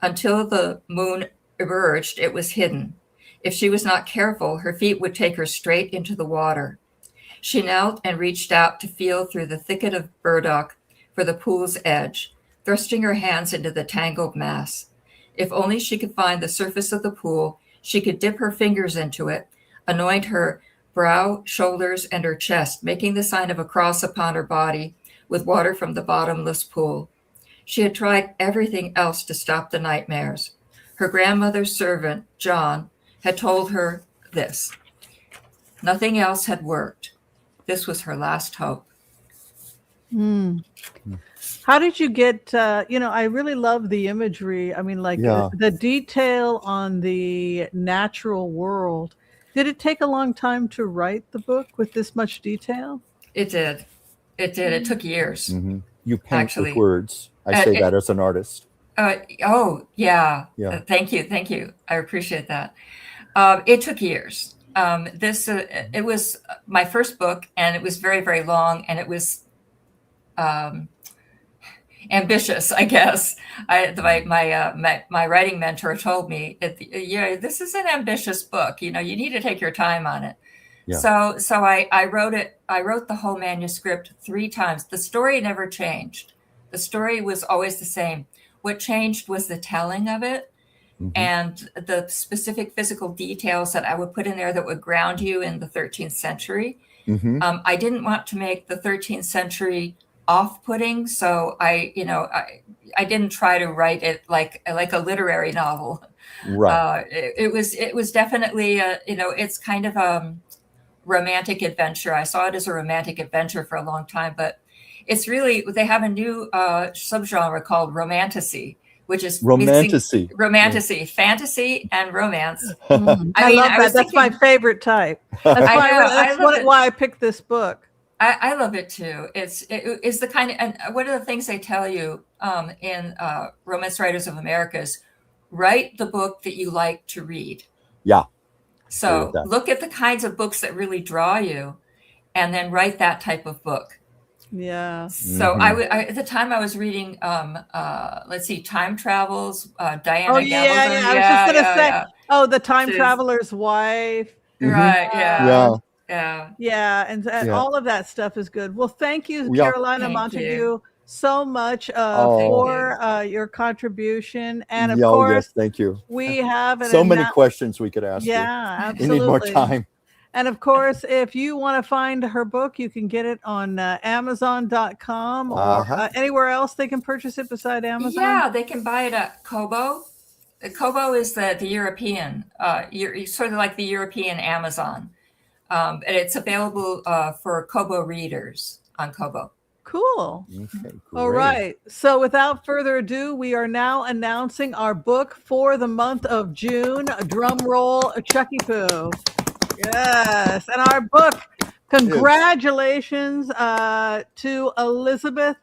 Until the moon emerged, it was hidden. If she was not careful, her feet would take her straight into the water. She knelt and reached out to feel through the thicket of burdock for the pool's edge, thrusting her hands into the tangled mass. If only she could find the surface of the pool, she could dip her fingers into it, anoint her brow, shoulders, and her chest, making the sign of a cross upon her body with water from the bottomless pool. She had tried everything else to stop the nightmares. Her grandmother's servant, John, had told her this. Nothing else had worked. This was her last hope. How did you get, I really love the imagery. I mean, like the detail on the natural world. Did it take a long time to write the book with this much detail? It did. It took years. Mm-hmm. You paint with words. I say that as an artist. Oh, yeah. Thank you. I appreciate that. It took years. It was my first book, and it was very, very long, and it was ambitious, I guess. My writing mentor told me, this is an ambitious book. You need to take your time on it. Yeah. So I wrote it. I wrote the whole manuscript 3 times. The story never changed. The story was always the same. What changed was the telling of it. Mm-hmm. And the specific physical details that I would put in there that would ground you in the 13th century. Mm-hmm. I didn't want to make the 13th century off-putting, so I didn't try to write it like a literary novel. Right. It was definitely it's kind of a romantic adventure. I saw it as a romantic adventure for a long time, but it's really, they have a new subgenre called romantasy, which is romantasy, fantasy and romance. I love that. That's my favorite type. That's why I picked this book. I love it too. It's the kind of, and one of the things they tell you in Romance Writers of America is write the book that you like to read. Yeah. So look at the kinds of books that really draw you, and then write that type of book. Yeah. So I at the time I was reading Time Travels, Diana Gabaldon. Yeah. I was just gonna say, the Time Traveler's Wife. Right. Yeah. And all of that stuff is good. Well, thank you, Carolina Montague, so much for your contribution. And of course, thank you. We have many questions we could ask. Yeah, absolutely. We need more time. And of course, if you want to find her book, you can get it on Amazon.com or anywhere else they can purchase it beside Amazon. Yeah, they can buy it at Kobo. Kobo is the European, sort of like the European Amazon. And it's available for Kobo readers on Kobo. Cool. Okay, all right. So without further ado, we are now announcing our book for the month of June. Drum roll, Chucky Poo. Yes. And our book, congratulations to Elizabeth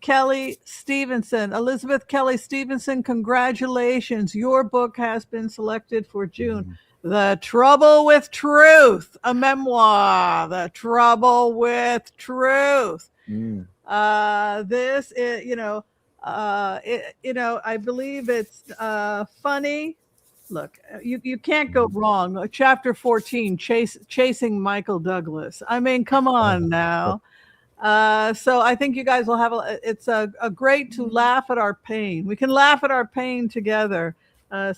Kelly Stevenson. Elizabeth Kelly Stevenson, congratulations. Your book has been selected for June. The Trouble with Truth, a memoir. The Trouble with Truth. This is, I believe it's funny. Look, you can't go wrong. Chapter 14, Chasing Michael Douglas. I mean, come on now. So I think you guys will have it's a great to laugh at our pain. We can laugh at our pain together.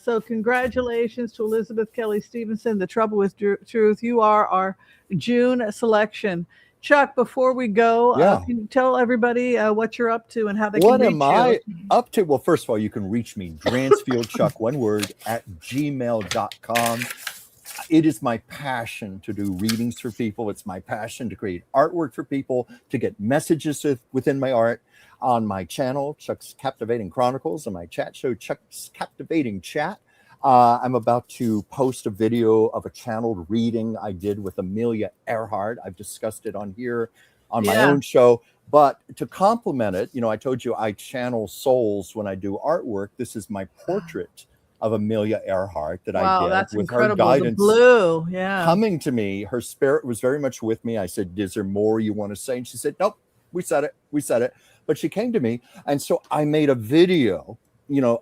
So congratulations to Elizabeth Kelly Stevenson, The Trouble with Truth. You are our June selection. Chuck, before we go, can you tell everybody what you're up to and how they can reach you? What am I up to? Well, first of all, you can reach me, DransfieldChuck, one word, @gmail.com. It is my passion to do readings for people. It's my passion to create artwork for people, to get messages within my art. On my channel, Chuck's Captivating Chronicles, and my chat show, Chuck's Captivating Chat. I'm about to post a video of a channeled reading I did with Amelia Earhart. I've discussed it on here on my Yeah. own show. But to complement it, I told you I channel souls when I do artwork. This is my portrait of Amelia Earhart that I Wow, did that's with her incredible. The guidance blue, yeah. coming to me. Her spirit was very much with me. I said, is there more you want to say? And she said, nope, we said it. But she came to me. And so I made a video,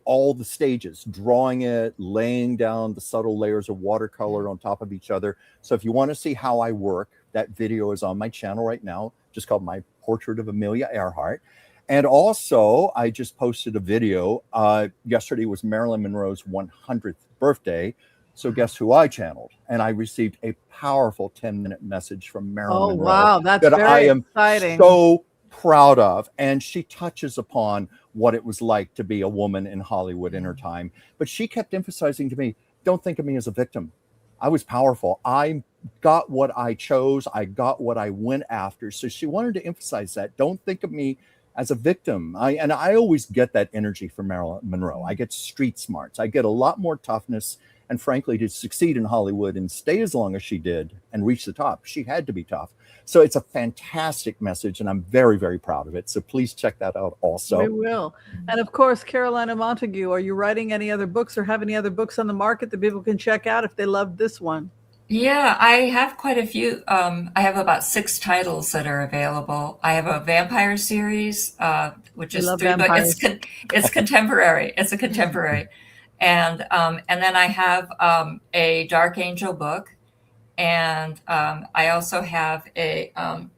all the stages, drawing it, laying down the subtle layers of watercolor on top of each other. So if you want to see how I work, that video is on my channel right now, just called My Portrait of Amelia Earhart. And also, I just posted a video. Yesterday was Marilyn Monroe's 100th birthday. So guess who I channeled? And I received a powerful 10-minute message from Marilyn Monroe. Wow, that's that very I am exciting. so proud of. And she touches upon what it was like to be a woman in Hollywood in her time. But she kept emphasizing to me, don't think of me as a victim. I was powerful. I got what I chose. I got what I went after. So she wanted to emphasize that. Don't think of me as a victim. I always get that energy from Marilyn Monroe. I get street smarts. I get a lot more toughness. And frankly, to succeed in Hollywood and stay as long as she did and reach the top, she had to be tough. So it's a fantastic message, and I'm very, very proud of it. So please check that out also. We will. And of course, Carolina Montague, are you writing any other books or have any other books on the market that people can check out if they loved this one? Yeah, I have quite a few. I have about 6 titles that are available. I have a vampire series, which is 3 books. It's contemporary. It's a contemporary. And then I have a Dark Angel book. And I also have the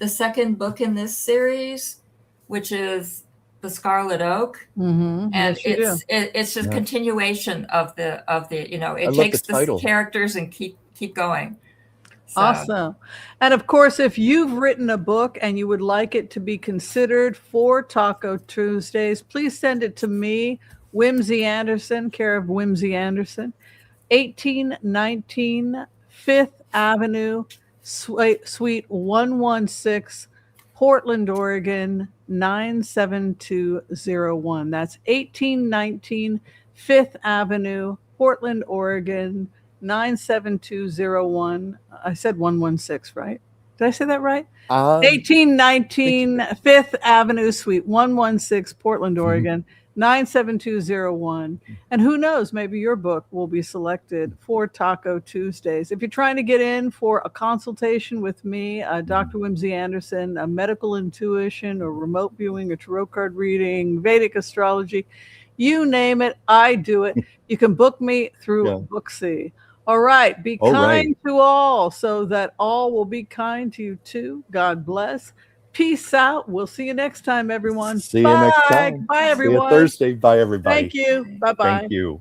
second book in this series, which is The Scarlet Oak. Mm-hmm. And Yes, it's a continuation of the it I takes love the the characters and keep going. So. Awesome. And of course, if you've written a book and you would like it to be considered for Taco Tuesdays, please send it to me, Whimsy Anderson, care of Whimsy Anderson, 1819 5th Avenue, Suite 116, Portland, Oregon, 97201. That's 1819 5th Avenue, Portland, Oregon, 97201. I said 116, right? Did I say that right? 1819 5th Avenue, Suite 116, Portland, Oregon, 97201. And who knows, maybe your book will be selected for Taco Tuesdays. If you're trying to get in for a consultation with me, Dr. Whimsy Anderson, a medical intuition or remote viewing or tarot card reading, Vedic astrology, you name it, I do it. You can book me through Booksy. All right. Be kind to all so that all will be kind to you too. God bless. Peace out. We'll see you next time, everyone. See you next time. Bye, everyone. See you Thursday. Bye, everybody. Thank you. Bye-bye. Thank you.